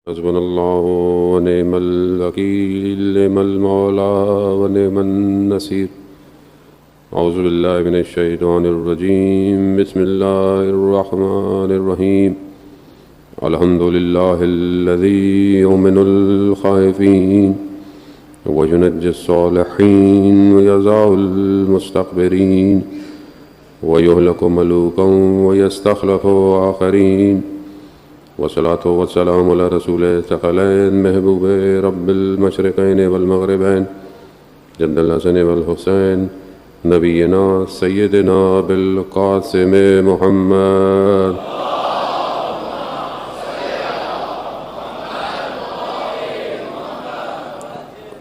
حسبنا الله ونعم الوكيل، نعم المولى ونعم النصير. أعوذ بالله من الشيطان الرجيم، بسم الله الرحمن الرحيم. الحمد لله الذي يؤمن الخائفين وينجي الصالحين ويزع المستكبرين ويهلك ملوكا ويستخلف آخرين. والصلاة والسلام على رسول الثقلين محبوب رب المشرقين والمغربين جد الحسن والحسين نبينا سيدنا بالقاسم محمد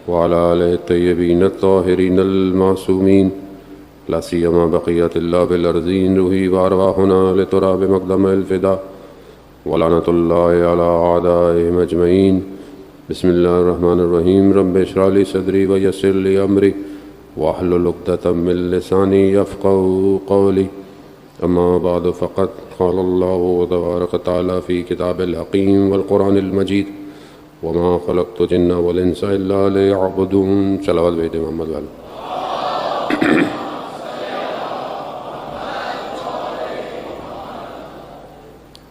وعلى آله الطيبين الطاهرين المعصومين، لا سيما بقية الله بالأرضين، روحي وأرواحنا لتراب مقدم الفداء ولعنة الله على أعدائهم أجمعين. بسم الله الرحمن الرحيم. رب اشرح لي صدري ويسر لي أمري واحلل عقدة من لساني يفقهوا قولي. أما بعد، فقد قال الله تبارك وتعالى في كتاب الحكيم والقرآن المجيد: وما خلقت الجن والإنس إلا ليعبدون. صلوات بیت محمد والے.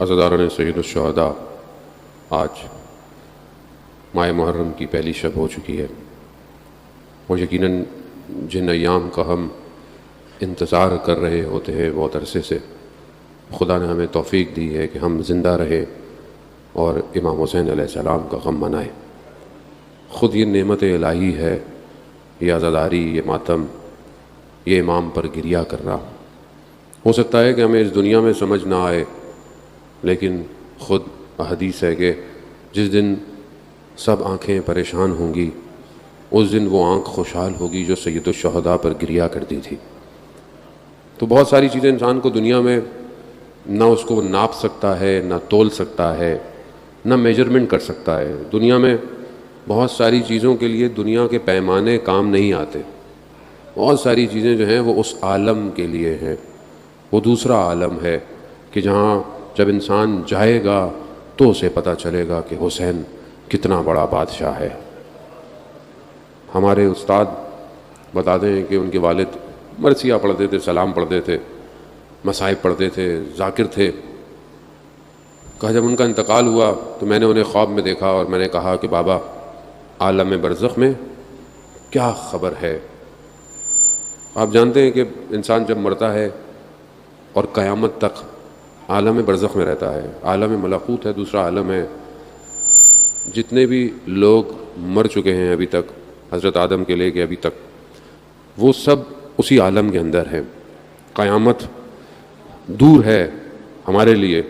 عزاداران سید الشہداء، آج ماہ محرم کی پہلی شب ہو چکی ہے، اور یقیناً جن ایام کا ہم انتظار کر رہے ہوتے ہیں بہت عرصے سے، خدا نے ہمیں توفیق دی ہے کہ ہم زندہ رہیں اور امام حسین علیہ السلام کا غم منائیں. خود یہ نعمت الہی ہے، یہ عزاداری، یہ ماتم، یہ امام پر گریہ کرنا. ہو سکتا ہے کہ ہمیں اس دنیا میں سمجھ نہ آئے، لیکن خود حدیث ہے کہ جس دن سب آنکھیں پریشان ہوں گی، اس دن وہ آنکھ خوشحال ہوگی جو سید الشہداء پر گریہ کرتی تھی. تو بہت ساری چیزیں انسان کو دنیا میں نہ اس کو ناپ سکتا ہے، نہ تول سکتا ہے، نہ میجرمنٹ کر سکتا ہے. دنیا میں بہت ساری چیزوں کے لیے دنیا کے پیمانے کام نہیں آتے. بہت ساری چیزیں جو ہیں وہ اس عالم کے لیے ہیں. وہ دوسرا عالم ہے کہ جہاں جب انسان جائے گا تو اسے پتہ چلے گا کہ حسین کتنا بڑا بادشاہ ہے. ہمارے استاد بتاتے ہیں کہ ان کے والد مرثیہ پڑھتے تھے، سلام پڑھتے تھے، مصائب پڑھتے تھے، ذاکر تھے. کہا جب ان کا انتقال ہوا تو میں نے انہیں خواب میں دیکھا اور میں نے کہا کہ بابا، عالم برزخ میں کیا خبر ہے؟ آپ جانتے ہیں کہ انسان جب مرتا ہے اور قیامت تک عالم برزخ میں رہتا ہے. عالم ملکوت ہے، دوسرا عالم ہے. جتنے بھی لوگ مر چکے ہیں ابھی تک، حضرت آدم کے لے کے ابھی تک، وہ سب اسی عالم کے اندر ہیں. قیامت دور ہے ہمارے لیے،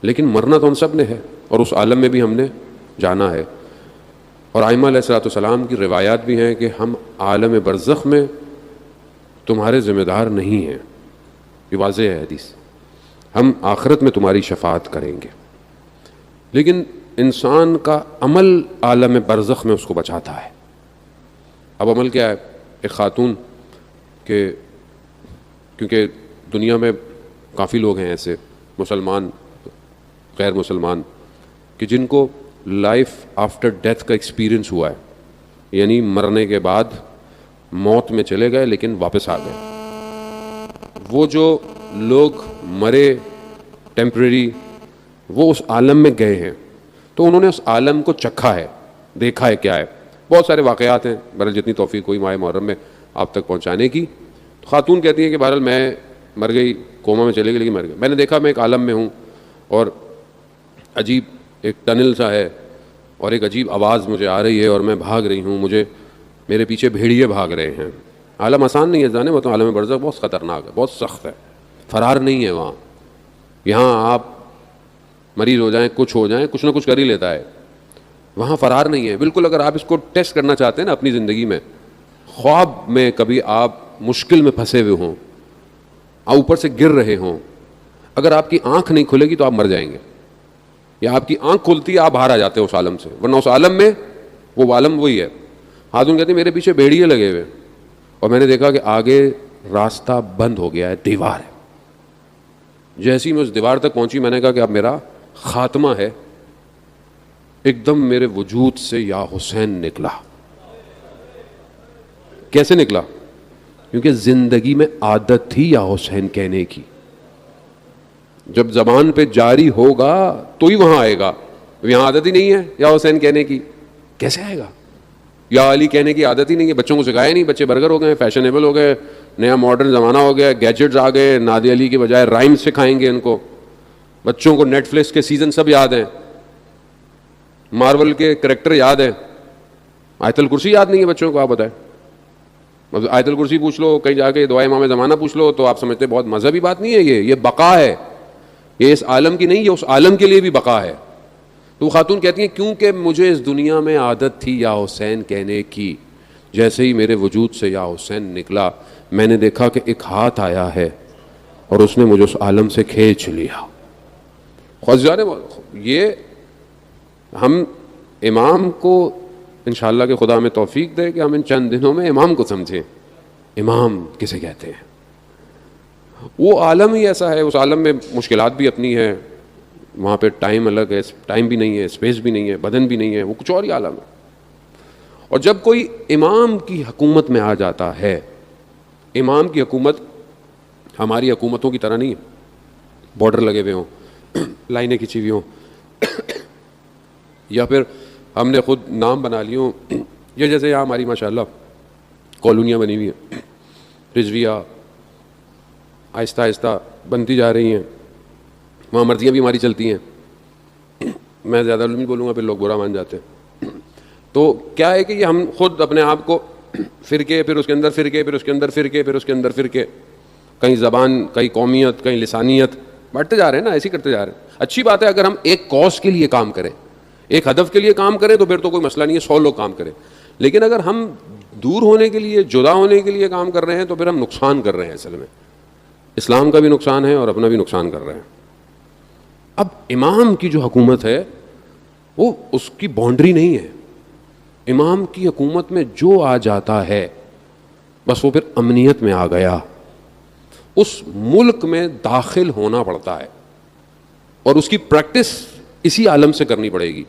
لیکن مرنا تو ہم سب نے ہے، اور اس عالم میں بھی ہم نے جانا ہے. اور ائمہ علیہ الصلوۃ والسلام کی روایات بھی ہیں کہ ہم عالم برزخ میں تمہارے ذمہ دار نہیں ہیں. یہ واضح ہے حدیث. ہم آخرت میں تمہاری شفاعت کریں گے. لیکن انسان کا عمل عالم برزخ میں اس کو بچاتا ہے. اب عمل کیا ہے؟ ایک خاتون کہ کیونکہ دنیا میں کافی لوگ ہیں ایسے، مسلمان غیر مسلمان، کہ جن کو لائف آفٹر ڈیتھ کا ایکسپیرئنس ہوا ہے. یعنی مرنے کے بعد موت میں چلے گئے لیکن واپس آ گئے. وہ جو لوگ مرے ٹیمپریری، وہ اس عالم میں گئے ہیں، تو انہوں نے اس عالم کو چکھا ہے، دیکھا ہے کیا ہے. بہت سارے واقعات ہیں، بہرحال جتنی توفیق ہوئی ماہ محرم میں آپ تک پہنچانے کی. تو خاتون کہتی ہیں کہ بہرحال میں مر گئی، کوما میں چلے گئی لیکن مر گئی. میں نے دیکھا میں ایک عالم میں ہوں اور عجیب ایک ٹنل سا ہے اور ایک عجیب آواز مجھے آ رہی ہے اور میں بھاگ رہی ہوں، میرے پیچھے بھیڑیے بھاگ رہے ہیں. عالم آسان نہیں ہے جانے، وہ تو عالم برزخ بہت خطرناک ہے، بہت سخت ہے. فرار نہیں ہے وہاں. یہاں آپ مریض ہو جائیں، کچھ ہو جائیں، کچھ نہ کچھ کر ہی لیتا ہے. وہاں فرار نہیں ہے بالکل. اگر آپ اس کو ٹیسٹ کرنا چاہتے ہیں نا اپنی زندگی میں، خواب میں کبھی آپ مشکل میں پھنسے ہوئے ہوں، اوپر سے گر رہے ہوں، اگر آپ کی آنکھ نہیں کھلے گی تو آپ مر جائیں گے. یا آپ کی آنکھ کھلتی ہے آپ باہر آ جاتے ہیں اس عالم سے، ورنہ اس عالم میں وہ عالم وہی ہے. خاتون کہتے ہیں میرے پیچھے بھیڑیے لگے ہوئے اور میں نے دیکھا کہ آگے راستہ بند ہو گیا ہے، دیوار ہے. جیسے ہی میں اس دیوار تک پہنچی میں نے کہا کہ اب میرا خاتمہ ہے. ایک دم میرے وجود سے یا حسین نکلا. کیسے نکلا؟ کیونکہ زندگی میں عادت تھی یا حسین کہنے کی. جب زبان پہ جاری ہوگا تو ہی وہاں آئے گا. یہاں عادت ہی نہیں ہے یا حسین کہنے کی, کیسے آئے گا؟ یا علی کہنے کی عادت ہی نہیں ہے, بچوں کو سکھایا نہیں, بچے برگر ہو گئے, فیشنیبل ہو گئے, نیا ماڈرن زمانہ ہو گیا, گیجٹس آ گئے, نادی علی کے بجائے رائم سکھائیں گے ان کو. بچوں کو نیٹ فلکس کے سیزن سب یاد ہیں, مارول کے کریکٹر یاد ہیں, آیت الکرسی یاد نہیں ہے بچوں کو. آپ بتائیں, آیت الکرسی پوچھ لو, کہیں جا کے دعائے امام زمانہ پوچھ لو, تو آپ سمجھتے بہت مذہبی بات نہیں ہے. یہ بقا ہے, یہ اس عالم کی نہیں, یہ اس عالم کے لیے بھی بقا ہے. تو وہ خاتون کہتی ہیں کیونکہ مجھے اس دنیا میں عادت تھی یا حسین کہنے کی. جیسے ہی میرے وجود سے یا حسین نکلا, میں نے دیکھا کہ ایک ہاتھ آیا ہے اور اس نے مجھے اس عالم سے کھینچ لیا. یہ ہم امام کو انشاءاللہ کہ خدا میں توفیق دے کہ ہم ان چند دنوں میں امام کو سمجھیں. امام کسے کہتے ہیں؟ وہ عالم ہی ایسا ہے, اس عالم میں مشکلات بھی اپنی ہے, وہاں پہ ٹائم الگ ہے, ٹائم بھی نہیں ہے, اسپیس بھی نہیں ہے, بدن بھی نہیں ہے, وہ کچھ اور ہی عالم ہے. اور جب کوئی امام کی حکومت میں آ جاتا ہے, امام کی حکومت ہماری حکومتوں کی طرح نہیں ہے, بارڈر لگے ہوئے ہوں, لائنیں کھینچی ہوئی ہوں, یا پھر ہم نے خود نام بنا لیے ہوں. یہ جیسے یہاں ہماری ماشاءاللہ کالونیاں بنی ہوئی ہیں, رضویہ آہستہ آہستہ بنتی جا رہی ہیں, وہاں مرضیاں بھی ہماری چلتی ہیں. میں زیادہ نہیں بولوں گا, پھر لوگ برا مان جاتے ہیں. تو کیا ہے کہ یہ ہم خود اپنے آپ کو فرقے, پھر اس کے اندر فرقے, پھر اس کے اندر فرقے, پھر اس کے اندر فرقے, کہیں زبان, کہیں قومیت, کہیں لسانیت, بڑھتے جا رہے ہیں نا, ایسے ہی کرتے جا رہے ہیں. اچھی بات ہے اگر ہم ایک کاز کے لیے کام کریں, ایک ہدف کے لیے کام کریں, تو پھر تو کوئی مسئلہ نہیں ہے, 100 لوگ کام کریں. لیکن اگر ہم دور ہونے کے لیے, جدا ہونے کے لیے کام کر رہے ہیں, تو پھر ہم نقصان کر رہے ہیں. اصل میں اسلام کا بھی نقصان ہے اور اپنا بھی نقصان کر رہے ہیں. اب امام کی جو حکومت ہے وہ اس کی باؤنڈری نہیں ہے. امام کی حکومت میں جو آ جاتا ہے بس وہ پھر امنیت میں آ گیا. اس ملک میں داخل ہونا پڑتا ہے اور اس کی پریکٹس اسی عالم سے کرنی پڑے گی.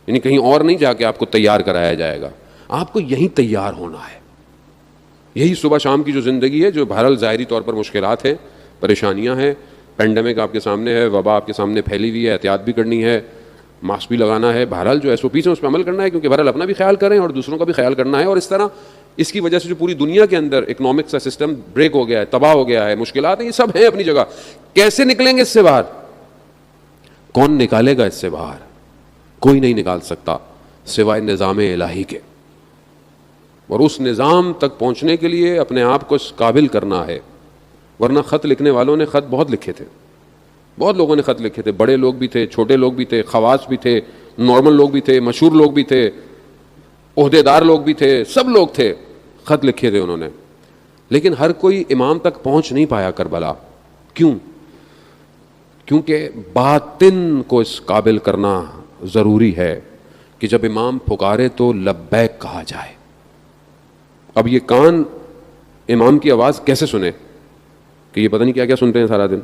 یعنی کہیں اور نہیں جا کے آپ کو تیار کرایا جائے گا, آپ کو یہیں تیار ہونا ہے. یہی صبح شام کی جو زندگی ہے, جو بہرحال ظاہری طور پر مشکلات ہیں, پریشانیاں ہیں, پینڈیمک آپ کے سامنے ہے, وبا آپ کے سامنے پھیلی ہوئی ہے, احتیاط بھی کرنی ہے, ماسک بھی لگانا ہے, بہرحال جو SOPs ہیں اس پہ عمل کرنا ہے, کیونکہ بہرحال اپنا بھی خیال کریں اور دوسروں کا بھی خیال کرنا ہے. اور اس طرح اس کی وجہ سے جو پوری دنیا کے اندر اکنامک کا سسٹم بریک ہو گیا ہے, تباہ ہو گیا ہے, مشکلات ہیں, یہ سب ہیں اپنی جگہ. کیسے نکلیں گے اس سے باہر؟ کون نکالے گا اس سے باہر؟ کوئی نہیں نکال سکتا سوائے نظام الہی کے. اور اس نظام تک پہنچنے کے لیے اپنے آپ کو اس قابل کرنا ہے. ورنہ خط لکھنے والوں نے خط بہت لکھے تھے, بہت لوگوں نے خط لکھے تھے, بڑے لوگ بھی تھے, چھوٹے لوگ بھی تھے, خواص بھی تھے, نارمل لوگ بھی تھے, مشہور لوگ بھی تھے, عہدے دار لوگ بھی تھے, سب لوگ تھے, خط لکھے تھے انہوں نے. لیکن ہر کوئی امام تک پہنچ نہیں پایا کربلا. کیوں؟ کیونکہ باطن کو اس قابل کرنا ضروری ہے کہ جب امام پکارے تو لبیک کہا جائے. اب یہ کان امام کی آواز کیسے سنے کہ یہ پتہ نہیں کیا کیا سنتے ہیں سارا دن.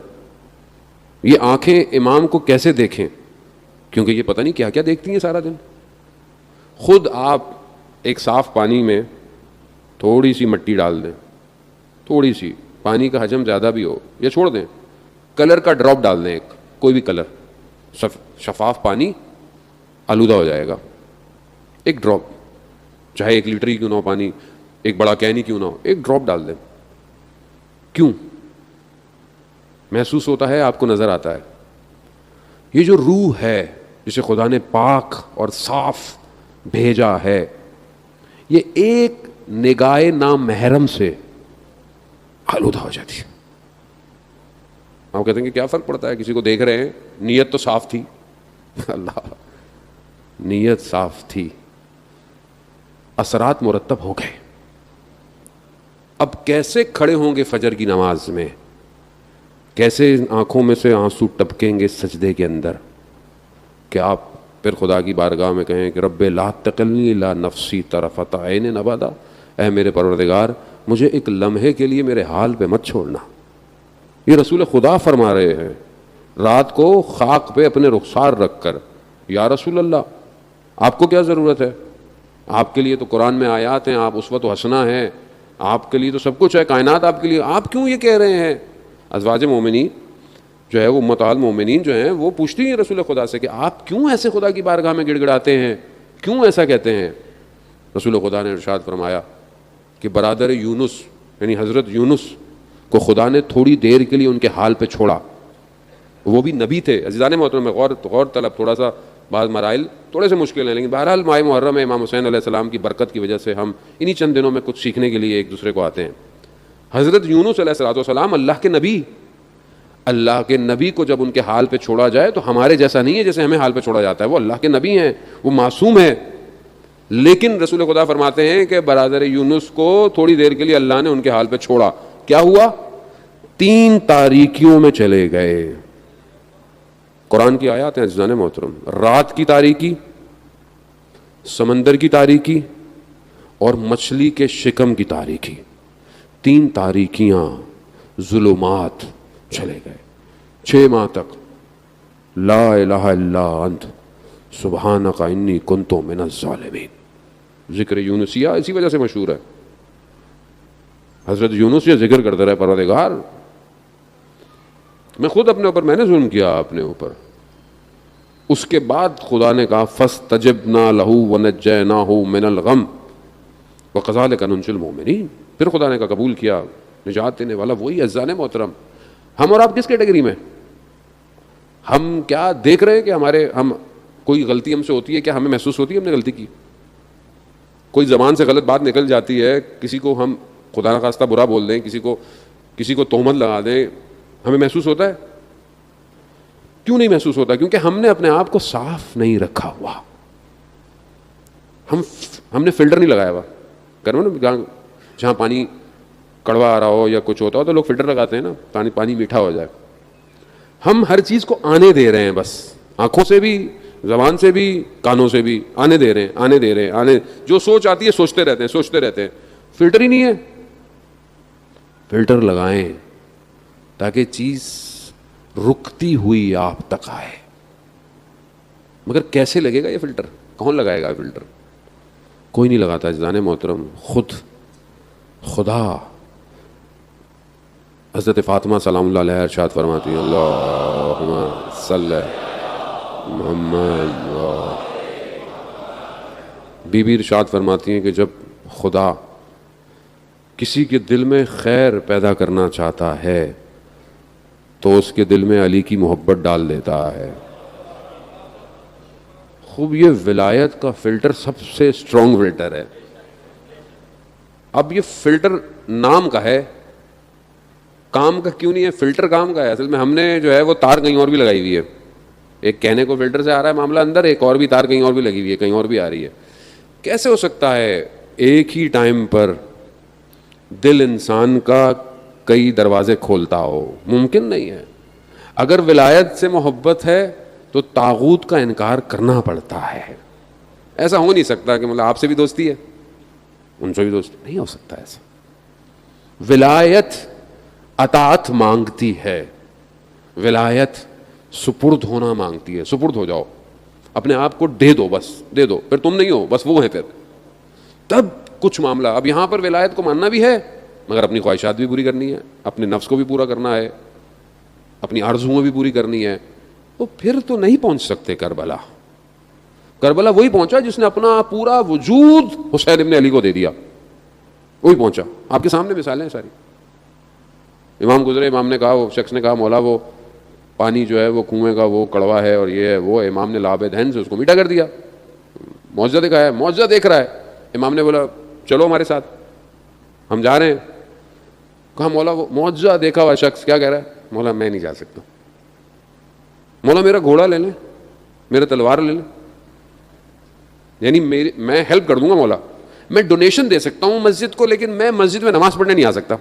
یہ آنکھیں امام کو کیسے دیکھیں کیونکہ یہ پتہ نہیں کیا کیا دیکھتی ہیں سارا دن. خود آپ ایک صاف پانی میں تھوڑی سی مٹی ڈال دیں, تھوڑی سی, پانی کا حجم زیادہ بھی ہو, یا چھوڑ دیں, کلر کا ڈراپ ڈال دیں, ایک کوئی بھی کلر, شفاف پانی آلودہ ہو جائے گا. ایک ڈراپ, چاہے 1 لیٹر ہی کیوں نہ ہو پانی, ایک بڑا کین ہی کیوں نہ ہو, ایک ڈراپ ڈال دیں. کیوں؟ محسوس ہوتا ہے, آپ کو نظر آتا ہے. یہ جو روح ہے جسے خدا نے پاک اور صاف بھیجا ہے, یہ ایک نگاہ نامحرم سے آلودہ ہو جاتی ہے. آپ کہتے ہیں کہ کیا فرق پڑتا ہے, کسی کو دیکھ رہے ہیں, نیت تو صاف تھی. اللہ, نیت صاف تھی, اثرات مرتب ہو گئے. اب کیسے کھڑے ہوں گے فجر کی نماز میں, کیسے آنکھوں میں سے آنسو ٹپکیں گے سجدے کے اندر, کہ آپ پھر خدا کی بارگاہ میں کہیں کہ رب لا تکلنی الی نفسی طرفۃ عین ابدا, اے میرے پروردگار مجھے ایک لمحے کے لیے میرے حال پہ مت چھوڑنا. یہ رسول خدا فرما رہے ہیں, رات کو خاک پہ اپنے رخسار رکھ کر, یا رسول اللہ آپ کو کیا ضرورت ہے؟ آپ کے لیے تو قرآن میں آیات ہیں، آپ اسوۃ و حسنہ ہیں، آپ کے لیے تو سب کچھ ہے، کائنات آپ کے لیے، آپ کیوں یہ کہہ رہے ہیں؟ ازواج مومنین جو ہے وہ امہات المومنین جو ہیں وہ پوچھتی ہیں رسول خدا سے کہ آپ کیوں ایسے خدا کی بارگاہ میں گڑ گڑاتے ہیں، کیوں ایسا کہتے ہیں؟ رسول خدا نے ارشاد فرمایا کہ برادر یونس یعنی حضرت یونس کو خدا نے تھوڑی دیر کے لیے ان کے حال پہ چھوڑا، وہ بھی نبی تھے۔ عزیزان محترم میں غور طلب، تھوڑا سا بعض مرائل تھوڑے سے مشکل ہیں، لیکن بہرحال ماہ محرم میں امام حسین علیہ السلام کی برکت کی وجہ سے ہم انہی چند دنوں میں کچھ سیکھنے کے لیے ایک دوسرے کو آتے ہیں۔ حضرت یونس علیہ السلام اللہ کے نبی، اللہ کے نبی کو جب ان کے حال پہ چھوڑا جائے تو ہمارے جیسا نہیں ہے جیسے ہمیں حال پہ چھوڑا جاتا ہے، وہ اللہ کے نبی ہیں، وہ معصوم ہیں، لیکن رسول خدا فرماتے ہیں کہ برادر یونس کو تھوڑی دیر کے لیے اللہ نے ان کے حال پہ چھوڑا۔ کیا ہوا؟ 3 تاریکیوں میں چلے گئے۔ قرآن کی آیات ہیں عزیزان محترم، رات کی تاریکی، سمندر کی تاریکی اور مچھلی کے شکم کی تاریکی، 3 تاریکیاں، ظلمات چلے گئے 6 ماہ تک۔ لا الہ الا انت سبحانک انی کنت من الظالمین، ذکر یونسیہ اسی وجہ سے مشہور ہے۔ حضرت یونس یہ ذکر کرتے رہے، پروردگار میں خود اپنے اوپر میں نے ظلم کیا اپنے اوپر۔ اس کے بعد خدا نے کہا فاستجبنا لہ ونجیناہ من الغم وکذالک ننجی المؤمنین، پھر خدا نے کہا قبول کیا، نجات دینے والا وہی۔ عزیزان محترم ہم اور آپ کس کیٹیگری میں؟ ہم کیا دیکھ رہے ہیں کہ ہم کوئی غلطی ہم سے ہوتی ہے، کیا ہمیں محسوس ہوتی ہے ہم نے غلطی کی؟ کوئی زبان سے غلط بات نکل جاتی ہے، کسی کو ہم خدا نخواستہ برا بول دیں، کسی کو تہمت لگا دیں، ہمیں محسوس ہوتا ہے؟ کیوں نہیں محسوس ہوتا؟ کیونکہ ہم نے اپنے آپ کو صاف نہیں رکھا ہوا، ہم نے فلٹر نہیں لگایا ہوا۔ کرو نا، جہاں پانی کڑوا آ رہا ہو یا کچھ ہوتا ہو تو لوگ فلٹر لگاتے ہیں نا، پانی میٹھا ہو جائے۔ ہم ہر چیز کو آنے دے رہے ہیں، بس آنکھوں سے بھی، زبان سے بھی، کانوں سے بھی آنے دے رہے ہیں، جو سوچ آتی ہے سوچتے رہتے ہیں، فلٹر ہی نہیں ہے۔ فلٹر لگائیں تاکہ چیز رکتی ہوئی آپ تک آئے۔ مگر کیسے لگے گا یہ فلٹر؟ کون لگائے گا فلٹر؟ کوئی نہیں لگاتا عزیزان محترم، خود خدا۔ حضرت فاطمہ سلام اللہ علیہ ارشاد فرماتی ہیں اللہم صلی محمد، بی بی ارشاد فرماتی ہیں کہ جب خدا کسی کے دل میں خیر پیدا کرنا چاہتا ہے تو اس کے دل میں علی کی محبت ڈال دیتا ہے۔ خوب، یہ ولایت کا فلٹر سب سے اسٹرانگ فلٹر ہے۔ اب یہ فلٹر نام کا ہے، کام کا کیوں نہیں ہے؟ فلٹر کام کا ہے۔ اصل میں ہم نے جو ہے وہ تار کہیں اور بھی لگائی ہوئی ہے، ایک کہنے کو فلٹر سے آ رہا ہے معاملہ اندر، ایک اور بھی تار کہیں اور بھی لگی ہوئی ہے، کہیں اور بھی آ رہی ہے۔ کیسے ہو سکتا ہے ایک ہی ٹائم پر دل انسان کا کئی دروازے کھولتا ہو؟ ممکن نہیں ہے۔ اگر ولایت سے محبت ہے تو طاغوت کا انکار کرنا پڑتا ہے۔ ایسا ہو نہیں سکتا کہ آپ سے بھی دوستی ہے ان سے بھی دوستی، نہیں ہو سکتا ایسا۔ ولایت اطاعت مانگتی ہے، ولایت سپرد ہونا مانگتی ہے۔ سپرد ہو جاؤ، اپنے آپ کو دے دو، بس دے دو، پھر تم نہیں ہو، بس وہ ہیں، پھر تب کچھ معاملہ۔ اب یہاں پر ولایت کو ماننا بھی ہے مگر اپنی خواہشات بھی پوری کرنی ہے، اپنے نفس کو بھی پورا کرنا ہے، اپنی آرزوؤں بھی پوری کرنی ہے، تو پھر تو نہیں پہنچ سکتے کربلا۔ کربلا وہی پہنچا جس نے اپنا پورا وجود حسین ابن علی کو دے دیا، وہی پہنچا۔ آپ کے سامنے مثالیں ہیں ساری۔ امام گزرے، امام نے کہا، وہ شخص نے کہا مولا وہ پانی جو ہے وہ کنویں کا وہ کڑوا ہے اور یہ ہے وہ، امام نے لعاب دہن سے اس کو میٹھا کر دیا۔ معجزہ دکھایا، معجزہ دیکھ رہا ہے۔ امام نے بولا چلو ہمارے ساتھ، ہم جا رہے ہیں۔ کہا مولا وہ معجزہ دیکھا ہوا شخص کیا کہہ رہا ہے؟ مولا میں نہیں جا سکتا۔ مولا میرا گھوڑا لے لیں، میرا تلوار لے لیں، یعنی میں ہیلپ کر دوں گا مولا، میں ڈونیشن دے سکتا ہوں مسجد کو، لیکن میں مسجد میں نماز پڑھنے نہیں آ سکتا۔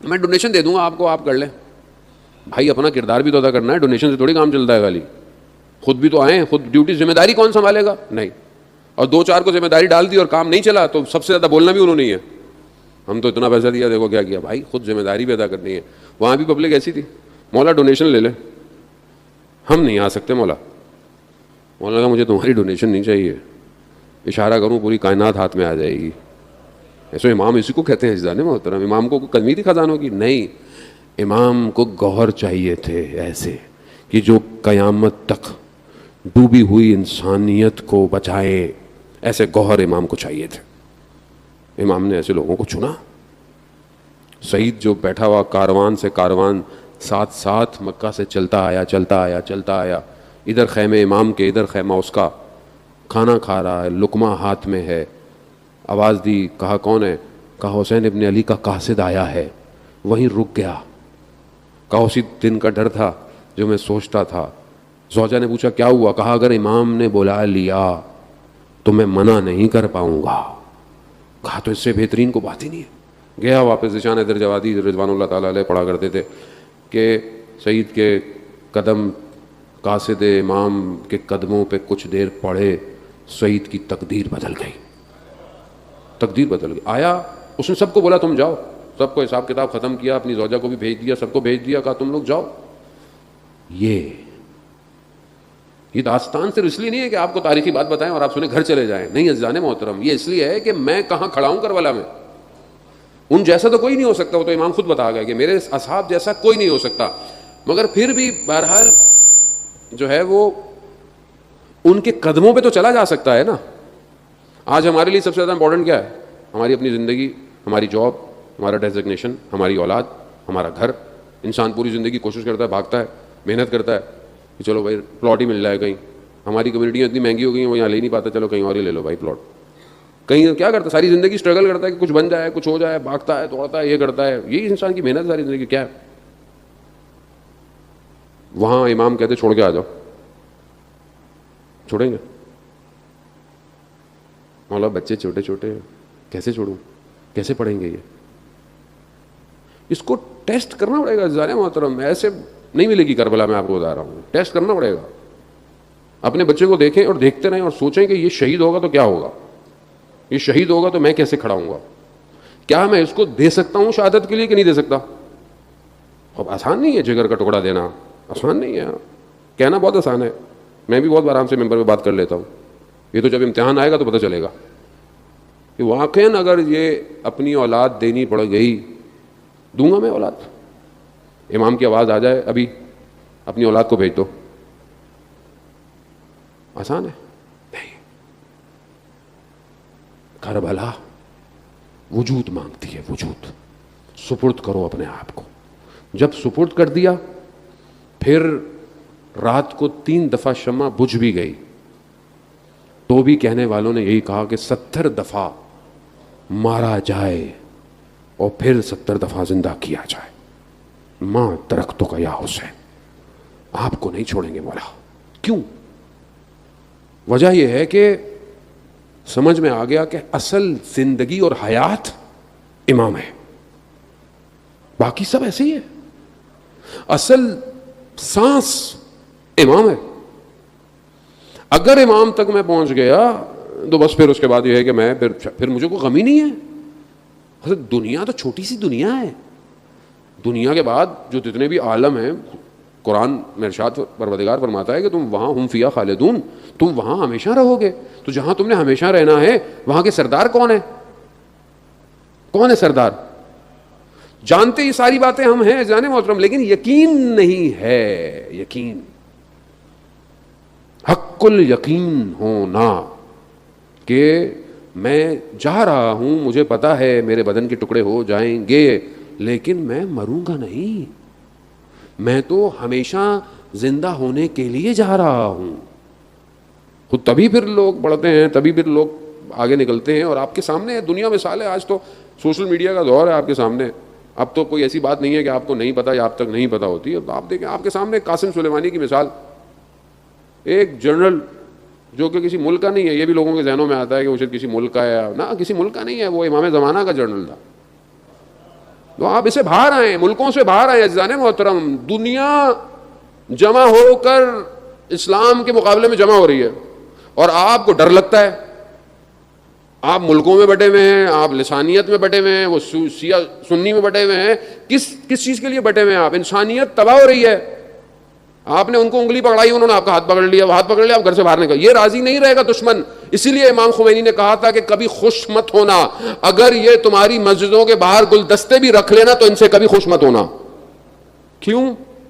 میں ڈونیشن دے دوں گا آپ کو، آپ کر لیں۔ بھائی اپنا کردار بھی تو ادا کرنا ہے، ڈونیشن سے تھوڑی کام چلتا ہے خالی۔ خود بھی تو آئیں، خود ڈیوٹی ذمہ داری کون سنبھالے گا؟ نہیں۔ اور 2-4 کو ذمہ داری ڈال دی اور کام نہیں چلا تو سب سے زیادہ بولنا بھی انہوں نے ہی ہے، ہم تو اتنا پیسہ دیا دیکھو کیا کیا۔ بھائی خود ذمہ داری بھی ادا کرنی ہے۔ وہاں بھی پبلک ایسی تھی، مولا ڈونیشن لے لیں، ہم نہیں آ سکتے مولا۔ مولانا کہا مجھے تمہاری ڈونیشن نہیں چاہیے، اشارہ کروں پوری کائنات ہاتھ میں آ جائے گی. ایسے امام اسی کو کہتے ہیں عزیزان محترم. امام کو کمی تھی خزانوں کی؟ نہیں، امام کو گوہر چاہیے تھے ایسے کہ جو قیامت تک ڈوبی ہوئی انسانیت کو بچائے. ایسے گوہر امام کو چاہیے تھے. امام نے ایسے لوگوں کو چنا. سعید جو بیٹھا ہوا کاروان سے کاروان ساتھ ساتھ مکہ سے چلتا آیا، ادھر خیمے امام کے ادھر خیمہ اس کا، کھانا کھا رہا ہے، لقمہ ہاتھ میں ہے. آواز دی، کہا کون ہے؟ کہا حسین ابن علی کا قاصد آیا ہے. وہیں رک گیا. کہا اسی دن کا ڈر تھا جو میں سوچتا تھا. زوجہ نے پوچھا کیا ہوا؟ کہا اگر امام نے بلا لیا تو میں منع نہیں کر پاؤں گا. کہا تو اس سے بہترین کو بات ہی نہیں ہے. گیا واپس. ذیشان حیدر جوادی رضوان اللہ تعالیٰ علیہ پڑھا کرتے تھے کہ سعید کے قدم قاصد امام کے قدموں پہ کچھ دیر پڑے، سعید کی تقدیر بدل گئی. تقدیر بدل گئی. آیا، اس نے سب کو بولا تم جاؤ، سب کو حساب کتاب ختم کیا، اپنی زوجہ کو بھی بھیج دیا، سب کو بھیج دیا، کہا تم لوگ جاؤ. یہ داستان صرف اس لیے نہیں ہے کہ آپ کو تاریخی بات بتائیں اور آپ سنیں گھر چلے جائیں. نہیں عزیزان محترم، یہ اس لیے ہے کہ میں کہاں کھڑا ہوں کربلا میں. ان جیسا تو کوئی نہیں ہو سکتا. وہ تو امام خود بتا گیا کہ میرے اصحاب جیسا کوئی نہیں ہو سکتا. مگر پھر بھی بہرحال جو ہے وہ ان کے قدموں پہ تو چلا جا سکتا ہے نا. آج ہمارے لیے سب سے زیادہ امپورٹنٹ کیا ہے؟ ہماری اپنی زندگی، ہماری جاب، ہمارا ڈیزگنیشن، ہماری اولاد، ہمارا گھر. انسان پوری زندگی کوشش کرتا ہے، بھاگتا ہے، محنت کرتا ہے کہ چلو بھائی پلاٹ ہی مل جائے کہیں. ہماری کمیونٹیاں اتنی مہنگی ہو گئی ہیں وہ یہاں لے نہیں پاتا، چلو کہیں اور ہی لے لو بھائی پلاٹ. کہیں کیا کرتا ہے؟ ساری زندگی اسٹرگل کرتا ہے کہ کچھ بن جائے، کچھ ہو جائے، بھاگتا ہے، دوڑتا ہے، یہ کرتا ہے. یہی انسان کی محنت ساری زندگی. کیا ہے؟ وہاں امام کہتے چھوڑ کے آ جاؤ. چھوڑیں گے؟ مولا بچے چھوٹے چھوٹے ہیں، کیسے چھوڑوں؟ کیسے پڑھیں گے؟ یہ اس کو ٹیسٹ کرنا پڑے گا ذرا محترم. ایسے نہیں ملے گی کربلا. میں آپ کو بتا رہا ہوں، ٹیسٹ کرنا پڑے گا. اپنے بچے کو دیکھیں اور دیکھتے رہیں اور سوچیں کہ یہ شہید ہوگا تو کیا ہوگا، یہ شہید ہوگا تو میں کیسے کھڑا ہوں گا. کیا میں اس کو دے سکتا ہوں شہادت کے لیے کہ نہیں دے سکتا؟ اب آسان نہیں ہے جگر کا ٹکڑا دینا، آسان نہیں ہے. کہنا بہت آسان ہے. میں بھی بہت آرام سے ممبر پہ بات کر لیتا ہوں. یہ تو جب امتحان آئے گا تو پتہ چلے گا کہ واقعاً اگر یہ اپنی اولاد دینی پڑ گئی. دوں گا میں اولاد. امام کی آواز آ جائے ابھی اپنی اولاد کو بھیج دو. آسان ہے؟ نہیں. کربلا وجود مانگتی ہے، وجود. سپرد کرو اپنے آپ کو. جب سپرد کر دیا پھر رات کو 3 دفعہ شمع بجھ بھی گئی تو بھی کہنے والوں نے یہی کہا کہ 70 دفعہ مارا جائے اور پھر 70 دفعہ زندہ کیا جائے. ماں درختوں کا یا حسین، آپ کو نہیں چھوڑیں گے مولا. کیوں؟ وجہ یہ ہے کہ سمجھ میں آ گیا کہ اصل زندگی اور حیات امام ہے، باقی سب ایسے ہی ہے. اصل سانس امام ہے. اگر امام تک میں پہنچ گیا تو بس پھر اس کے بعد یہ ہے کہ میں پھر مجھے کوئی غم ہی نہیں ہے. دنیا تو چھوٹی سی دنیا ہے. دنیا کے بعد جو جتنے بھی عالم ہیں، قرآن میں ارشاد پروردگار فرماتا ہے کہ تم وہاں ہم فیہا خالدون، تم وہاں ہمیشہ رہو گے. تو جہاں تم نے ہمیشہ رہنا ہے وہاں کے سردار کون ہے؟ کون ہے سردار؟ جانتے یہ ساری باتیں ہم ہیں جانے محترم، لیکن یقین نہیں ہے. یقین، حق الیقین ہونا کہ میں جا رہا ہوں، مجھے پتا ہے میرے بدن کے ٹکڑے ہو جائیں گے لیکن میں مروں گا نہیں. میں تو ہمیشہ زندہ ہونے کے لیے جا رہا ہوں. خود تبھی پھر لوگ بڑھتے ہیں، تبھی پھر لوگ آگے نکلتے ہیں. اور آپ کے سامنے دنیا مثال ہے. آج تو سوشل میڈیا کا دور ہے آپ کے سامنے. اب تو کوئی ایسی بات نہیں ہے کہ آپ کو نہیں پتا یا آپ تک نہیں پتا ہوتی ہے. آپ دیکھیں آپ کے سامنے قاسم سلیمانی کی مثال، ایک جنرل جو کہ کسی ملک کا نہیں ہے. یہ بھی لوگوں کے ذہنوں میں آتا ہے کہ وہ شاید کسی ملک کا ہے. نہ، کسی ملک کا نہیں ہے، وہ امام زمانہ کا جنرل تھا. تو آپ اسے باہر آئے، ملکوں سے باہر آئے عزیزان محترم. دنیا جمع ہو کر اسلام کے مقابلے میں جمع ہو رہی ہے اور آپ کو ڈر لگتا ہے. آپ ملکوں میں بٹے ہوئے ہیں، آپ لسانیت میں بٹے ہوئے ہیں، وہ سنی میں بٹے ہوئے ہیں. کس چیز کے لیے بٹے ہوئے ہیں آپ؟ انسانیت تباہ ہو رہی ہے. آپ نے ان کو انگلی پکڑائی, انہوں نے آپ کا ہاتھ پکڑ لیا, ہاتھ پکڑ لیا, آپ گھر سے باہر نکل. یہ راضی نہیں رہے گا دشمن. اسی لیے امام خمینی نے کہا تھا کہ کبھی خوش مت ہونا, اگر یہ تمہاری مسجدوں کے باہر گلدستے بھی رکھ لینا تو ان سے کبھی خوش مت ہونا. کیوں؟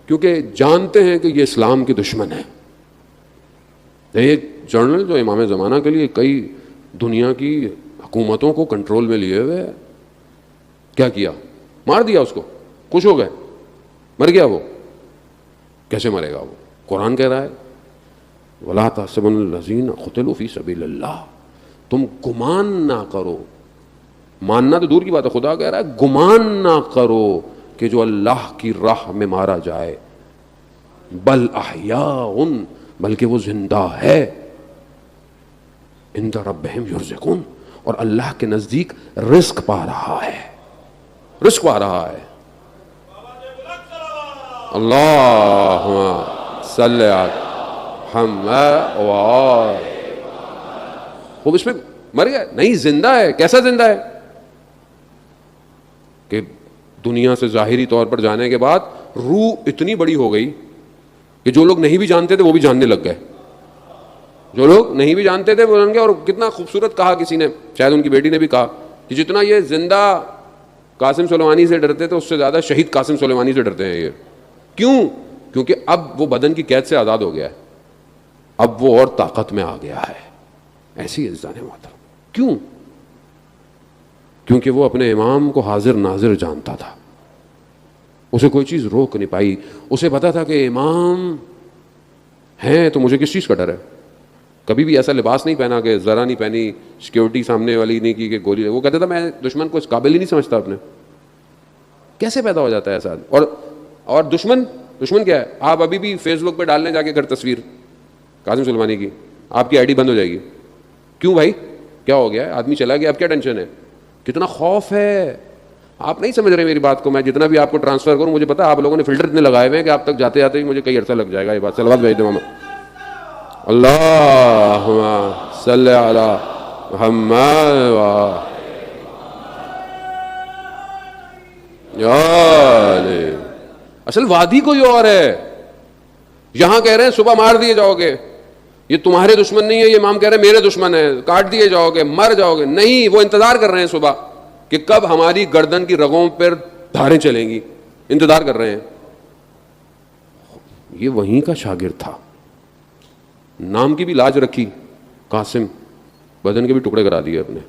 کیونکہ جانتے ہیں کہ یہ اسلام کے دشمن ہے. ایک جرنل جو امام زمانہ کے لیے کئی دنیا کی حکومتوں کو کنٹرول میں لیے ہوئے, کیا کیا؟ مار دیا اس کو, خوش ہو گئے, مر گیا وہ. کیسے مرے گا وہ؟ قرآن کہہ رہا ہے وَلَا تَحْسَبُنَّ الَّذِينَ قُتِلُوا فِي سَبِيلِ اللَّهِ, تم گمان نہ کرو, ماننا تو دور کی بات ہے, خدا کہہ رہا ہے گمان نہ کرو کہ جو اللہ کی راہ میں مارا جائے, بل احیاء, بلکہ وہ زندہ ہے, عند ربہم یرزقون, اور اللہ کے نزدیک رزق پا رہا ہے, رزق پا رہا ہے. اللہم صلی علی محمد. خوب اس میں مر گیا نہیں, زندہ ہے. کیسا زندہ ہے؟ کہ دنیا سے ظاہری طور پر جانے کے بعد روح اتنی بڑی ہو گئی کہ جو لوگ نہیں بھی جانتے تھے وہ بھی جاننے لگ گئے. جو لوگ نہیں بھی جانتے تھے وہ جان گئے. اور کتنا خوبصورت کہا کسی نے, شاید ان کی بیٹی نے بھی کہا, کہ جتنا یہ زندہ قاسم سلیمانی سے ڈرتے تھے اس سے زیادہ شہید قاسم سلیمانی سے ڈرتے ہیں یہ. کیوں؟ کیونکہ اب وہ بدن کی قید سے آزاد ہو گیا ہے, اب وہ اور طاقت میں آ گیا ہے. ایسی عزیزان محترم. کیوں؟ کیونکہ وہ اپنے امام کو حاضر ناظر جانتا تھا, اسے کوئی چیز روک نہیں پائی. اسے پتا تھا کہ امام ہیں تو مجھے کس چیز کا ڈر ہے. کبھی بھی ایسا لباس نہیں پہنا کہ ذرا نہیں پہنی, سیکیورٹی سامنے والی نہیں کی کہ گولی. وہ کہتا تھا میں دشمن کو اس قابل ہی نہیں سمجھتا اپنے. کیسے پیدا ہو جاتا ہے ایسا؟ اور دشمن کیا ہے؟ آپ ابھی بھی فیس بک پہ ڈالنے جا کے کر تصویر قاسم سلیمانی کی, آپ کی آئی ڈی بند ہو جائے گی. کیوں بھائی, کیا ہو گیا؟ آدمی چلا گیا, اب کیا ٹینشن ہے؟ کتنا خوف ہے. آپ نہیں سمجھ رہے میری بات کو. میں جتنا بھی آپ کو ٹرانسفر کروں, مجھے پتا آپ لوگوں نے فلٹر اتنے لگائے ہوئے ہیں کہ آپ تک جاتے جاتے ہی مجھے کئی عرصہ لگ جائے گا. یہ بات صلوات بھیج دو. اللہم صلی علی محمد. اصل وادی کوئی اور ہے. یہاں کہہ رہے ہیں صبح مار دیے جاؤ گے, یہ تمہارے دشمن نہیں ہے. یہ امام کہہ رہے ہیں میرے دشمن ہے, کاٹ دیے جاؤ گے, مر جاؤ گے. نہیں, وہ انتظار کر رہے ہیں صبح کہ کب ہماری گردن کی رگوں پر دھاریں چلیں گی. انتظار کر رہے ہیں. یہ وہیں کا شاگرد تھا. نام کی بھی لاج رکھی قاسم, بدن کے بھی ٹکڑے کرا دیے اپنے.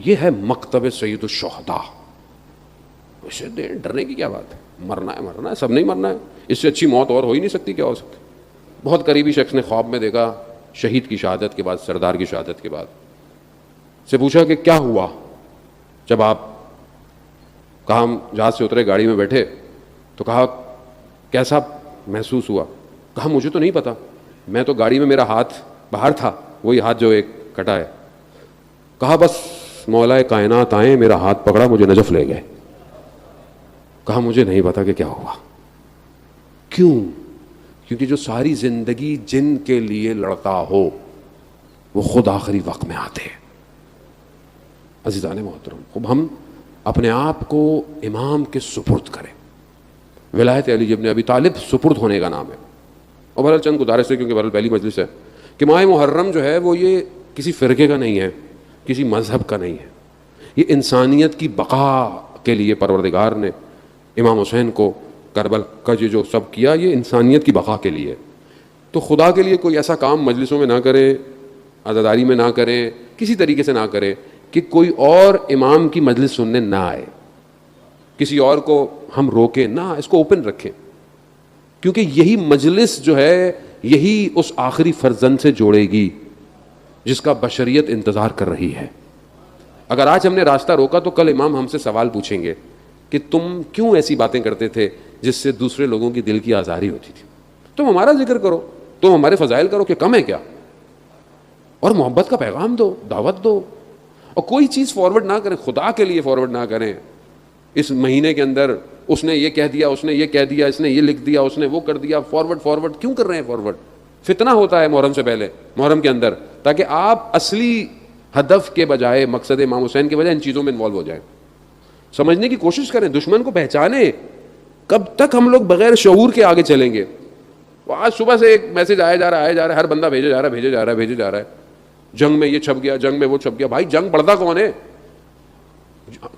یہ ہے مکتب سید الشہداء. اسے ڈرنے کی کیا بات ہے؟ مرنا ہے, سب نہیں مرنا ہے. اس سے اچھی موت اور ہو ہی نہیں سکتی. کیا ہو سکتی؟ بہت قریبی شخص نے خواب میں دیکھا شہید کی شہادت کے بعد, سردار کی شہادت کے بعد. سے پوچھا کہ کیا ہوا جب آپ, کہا ہم جہاز سے اترے, گاڑی میں بیٹھے, تو کہا کیسا محسوس ہوا؟ کہا مجھے تو نہیں پتا, میں تو گاڑی میں میرا ہاتھ باہر تھا, وہی ہاتھ جو ایک کٹا ہے. کہا بس مولا کائنات آئے, میرا ہاتھ پکڑا, مجھے نجف لے گئے. کہا مجھے نہیں پتا کہ کیا ہوا. کیوں؟ کیونکہ جو ساری زندگی جن کے لیے لڑتا ہو وہ خود آخری وقت میں آتے ہیں. عزیزان محترم, اب ہم اپنے آپ کو امام کے سپرد کریں. ولایت علی ابن ابی طالب سپرد ہونے کا نام ہے. اور بہرحال چند گزارش ہے, کیونکہ بہرحال پہلی مجلس ہے, کہ ماہ محرم جو ہے وہ یہ کسی فرقے کا نہیں ہے, کسی مذہب کا نہیں ہے. یہ انسانیت کی بقا کے لیے پروردگار نے امام حسین کو کربلا کا جو سب کیا, یہ انسانیت کی بقا کے لیے. تو خدا کے لیے کوئی ایسا کام مجلسوں میں نہ کریں, عزاداری میں نہ کریں, کسی طریقے سے نہ کریں کہ کوئی اور امام کی مجلس سننے نہ آئے, کسی اور کو ہم روکیں نہ, اس کو اوپن رکھیں. کیونکہ یہی مجلس جو ہے یہی اس آخری فرزند سے جوڑے گی جس کا بشریت انتظار کر رہی ہے. اگر آج ہم نے راستہ روکا تو کل امام ہم سے سوال پوچھیں گے کہ تم کیوں ایسی باتیں کرتے تھے جس سے دوسرے لوگوں کی دل کی آزاری ہوتی تھی. تم ہمارا ذکر کرو, تم ہمارے فضائل کرو کہ کم ہے کیا, اور محبت کا پیغام دو, دعوت دو, اور کوئی چیز فارورڈ نہ کریں, خدا کے لیے فارورڈ نہ کریں. اس مہینے کے اندر اس نے یہ کہہ دیا, اس نے یہ کہہ دیا, اس نے یہ لکھ دیا, اس نے وہ کر دیا. فارورڈ کیوں کر رہے ہیں؟ فارورڈ فتنہ ہوتا ہے محرم سے پہلے, محرم کے اندر, تاکہ آپ اصلی ہدف کے بجائے, مقصد امام حسین کے بجائے ان چیزوں میں انوالو ہو جائیں. سمجھنے کی کوشش کریں, دشمن کو پہچانیں. کب تک ہم لوگ بغیر شعور کے آگے چلیں گے؟ آج صبح سے ایک میسج آیا جا رہا ہے، ہر بندہ بھیجے جا رہا ہے، جنگ میں یہ چھپ گیا، جنگ میں وہ چھپ گیا. بھائی جنگ پڑھتا کون ہے؟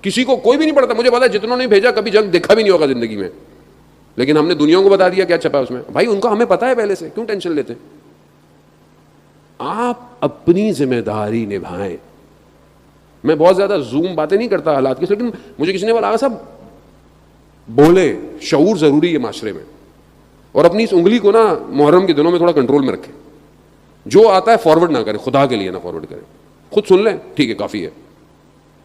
کسی کو کوئی بھی نہیں پڑھتا. مجھے پتا ہے جتنوں نے بھیجا کبھی جنگ دیکھا بھی نہیں ہوگا زندگی میں، لیکن ہم نے دنیا کو بتا دیا کیا چھپا اس میں. بھائی ان کو ہمیں پتا ہے پہلے سے، کیوں ٹینشن لیتے؟ آپ اپنی ذمہ داری نبھائیں. میں بہت زیادہ زوم باتیں نہیں کرتا حالات کی، لیکن مجھے کسی نے بولا صاحب بولے، شعور ضروری ہے معاشرے میں، اور اپنی اس انگلی کو نا محرم کے دنوں میں تھوڑا کنٹرول میں رکھیں. جو آتا ہے فارورڈ نہ کریں، خدا کے لیے نہ فارورڈ کریں. خود سن لیں، ٹھیک ہے، کافی ہے.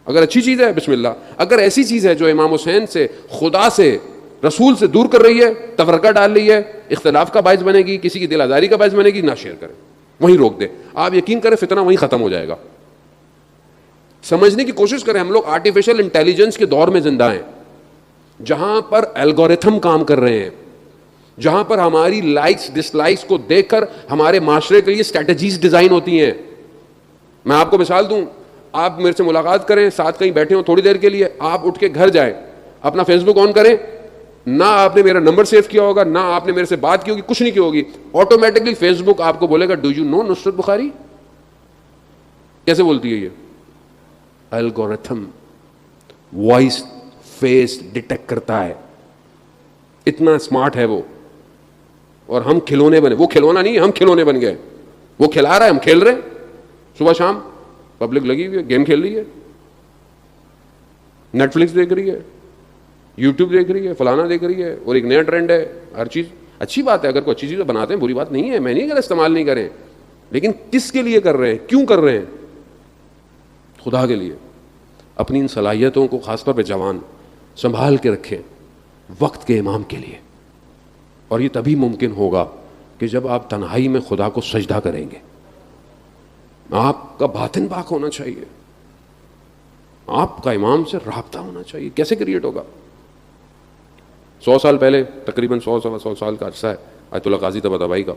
اگر اچھی چیز ہے بسم اللہ، اگر ایسی چیز ہے جو امام حسین سے، خدا سے، رسول سے دور کر رہی ہے، تفرقہ ڈال رہی ہے، اختلاف کا باعث بنے گی، کسی کی دل آزاری کا باعث بنے گی، نہ شیئر کریں، وہیں روک دیں. آپ یقین کریں فتنہ وہیں ختم ہو جائے گا. سمجھنے کی کوشش کریں. ہم لوگ آرٹیفیشل انٹیلیجنس کے دور میں زندہ ہیں، جہاں پر الگورتھم کام کر رہے ہیں، جہاں پر ہماری لائکس ڈس لائکس کو دیکھ کر ہمارے معاشرے کے لیے اسٹریٹجیز ڈیزائن ہوتی ہیں. میں آپ کو مثال دوں، آپ میرے سے ملاقات کریں، ساتھ کہیں بیٹھے ہوں تھوڑی دیر کے لیے، آپ اٹھ کے گھر جائیں، اپنا فیس بک آن کریں، نہ آپ نے میرا نمبر سیو کیا ہوگا، نہ آپ نے میرے سے بات کی ہوگی، کچھ نہیں کی ہوگی، آٹومیٹکلی فیس بک آپ کو بولے گا ڈو یو نو نصرت بخاری. کیسے بولتی ہے یہ؟ الگورتھم وائس فیس ڈیٹیکٹ کرتا ہے، اتنا اسمارٹ ہے وہ. اور ہم کھلونے بنے. وہ کھلونا نہیں، ہم کھلونے بن گئے. وہ کھلا رہا ہے، ہم کھیل رہے ہیں. صبح شام پبلک لگی ہوئی ہے، گیم کھیل رہی ہے، نیٹ فلکس دیکھ رہی ہے، یوٹیوب دیکھ رہی ہے، فلانا دیکھ رہی ہے، اور ایک نیا ٹرینڈ ہے. ہر چیز اچھی بات ہے، اگر کوئی اچھی چیز بناتے ہیں بری بات نہیں ہے، میں نہیں کہہ رہا استعمال نہیں کریں، لیکن کس کے لیے کر رہے ہیں، کیوں کر رہے ہیں؟ خدا کے لیے. اپنی ان صلاحیتوں کو خاص طور پہ جوان سنبھال کے رکھیں وقت کے امام کے لیے. اور یہ تبھی ممکن ہوگا کہ جب آپ تنہائی میں خدا کو سجدہ کریں گے. آپ کا باطن پاک ہونا چاہیے، آپ کا امام سے رابطہ ہونا چاہیے. کیسے کریٹ ہوگا؟ 100 سال پہلے، تقریباً 100 سال کا عرصہ ہے آیت اللہ قاضی طباطبائی کا.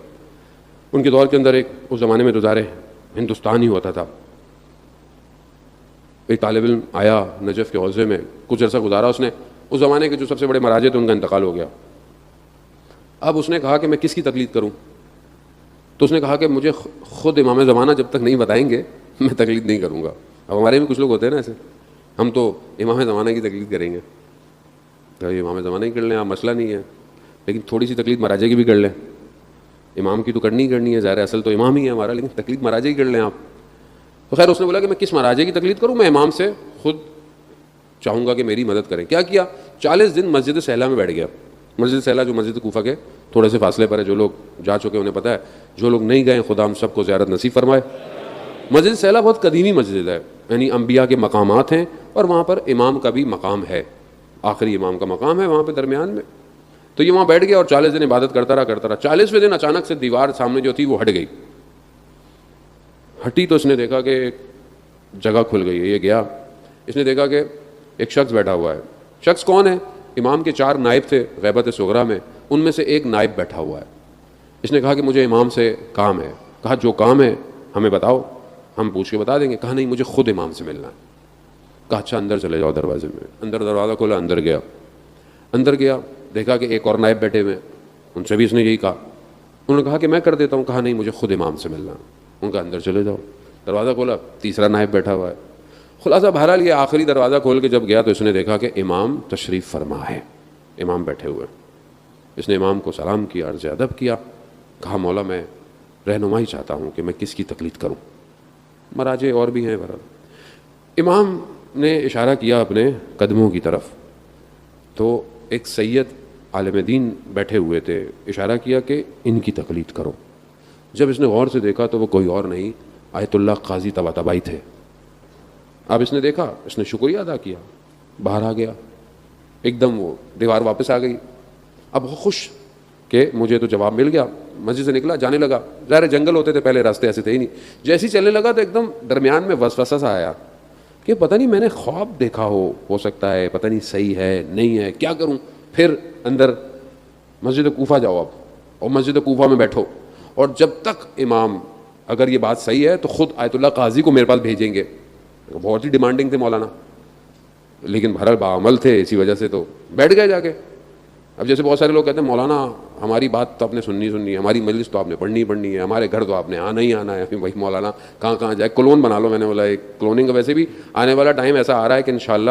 ان کے دور کے اندر ایک، اس زمانے میں تو ظاہر ہندوستان ہی ہوتا تھا، ایک طالب علم آیا نجف کے حوزے میں، کچھ عرصہ گزارا اس نے. اس زمانے کے جو سب سے بڑے مراجع تھے ان کا انتقال ہو گیا. اب اس نے کہا کہ میں کس کی تقلید کروں؟ تو اس نے کہا کہ مجھے خود امام زمانہ جب تک نہیں بتائیں گے میں تقلید نہیں کروں گا. اب ہمارے میں کچھ لوگ ہوتے ہیں نا ایسے، ہم تو امام زمانہ کی تقلید کریں گے. تو یہ امام زمانہ ہی کر لیں آپ، مسئلہ نہیں ہے، لیکن تھوڑی سی تقلید مراجع کی بھی کر لیں. امام کی تو کرنی ہی کرنی ہے، ظاہر اصل تو امام ہی ہے ہمارا، لیکن تقلید مراجع کی کر لیں آپ. تو خیر اس نے بولا کہ میں کس مراجع کی تقلید کروں؟ میں امام سے خود چاہوں گا کہ میری مدد کریں. کیا کیا؟ 40 دن مسجد سہلا میں بیٹھ گیا. مسجد سہلا جو مسجد کوفہ کے تھوڑے سے فاصلے پر ہے، جو لوگ جا چکے انہیں پتہ ہے، جو لوگ نہیں گئے خدا ہم سب کو زیارت نصیب فرمائے. مسجد سہلا بہت قدیمی مسجد ہے، یعنی انبیاء کے مقامات ہیں، اور وہاں پر امام کا بھی مقام ہے، آخری امام کا مقام ہے وہاں پہ درمیان میں. تو یہ وہاں بیٹھ گیا اور 40 دن عبادت کرتا رہا. 40ویں دن اچانک سے دیوار سامنے جو تھی وہ ہٹ گئی. ہٹی تو اس نے دیکھا کہ ایک جگہ کھل گئی ہے. یہ گیا، اس نے دیکھا کہ ایک شخص بیٹھا ہوا ہے. شخص کون ہے؟ امام کے 4 نائب تھے غیبت صغرا میں، ان میں سے ایک نائب بیٹھا ہوا ہے. اس نے کہا کہ مجھے امام سے کام ہے. کہا جو کام ہے ہمیں بتاؤ، ہم پوچھ کے بتا دیں گے. کہا نہیں، مجھے خود امام سے ملنا ہے. کہا اچھا اندر چلے جاؤ دروازے میں. اندر دروازہ کھولا، اندر گیا، دیکھا کہ ایک اور نائب بیٹھے ہوئے، ان سے بھی اس نے یہی کہا. انہوں نے کہا کہ میں کر دیتا ہوں. کہا نہیں، مجھے خود امام سے ملنا ہے. ان کا اندر چلے جاؤ. دروازہ کھولا، تیسرا نائب بیٹھا ہوا ہے. خلاصہ بہرحال یہ آخری دروازہ کھول کے جب گیا تو اس نے دیکھا کہ امام تشریف فرما ہے، امام بیٹھے ہوئے. اس نے امام کو سلام کیا، عرض ادب کیا. کہا مولا میں رہنمائی چاہتا ہوں کہ میں کس کی تقلید کروں، مراجع اور بھی ہیں. بہرحال امام نے اشارہ کیا اپنے قدموں کی طرف، تو ایک سید عالم دین بیٹھے ہوئے تھے، اشارہ کیا کہ ان کی تقلید کرو. جب اس نے غور سے دیکھا تو وہ کوئی اور نہیں، آیت اللہ قاضی طباطبائی تھے. اب اس نے دیکھا، اس نے شکریہ ادا کیا، باہر آ گیا. ایک دم وہ دیوار واپس آ گئی. اب وہ خوش کہ مجھے تو جواب مل گیا. مسجد سے نکلا، جانے لگا. ظاہر جنگل ہوتے تھے پہلے، راستے ایسے تھے ہی نہیں. جیسے ہی چلنے لگا تو ایک دم درمیان میں وسوسہ سا آیا کہ پتہ نہیں میں نے خواب دیکھا ہو سکتا ہے، پتہ نہیں صحیح ہے نہیں ہے، کیا کروں. پھر اندر مسجد کوفہ جاؤ اب، اور مسجد کوفہ میں بیٹھو، اور جب تک امام اگر یہ بات صحیح ہے تو خود آیت اللہ قاضی کو میرے پاس بھیجیں گے. بہت ہی ڈیمانڈنگ تھے مولانا، لیکن بہرحال باعمل تھے، اسی وجہ سے تو بیٹھ گئے جا کے. اب جیسے بہت سارے لوگ کہتے ہیں مولانا ہماری بات تو آپ نے سننی ہے, ہماری مجلس تو آپ نے پڑھنی ہے, ہمارے گھر تو آپ نے آنا ہی آنا ہے. بھائی مولانا کہاں جائے, کلون بنا لو. میں نے بولا ایک کلوننگ کا ویسے بھی آنے والا ٹائم ایسا آ رہا ہے کہ انشاءاللہ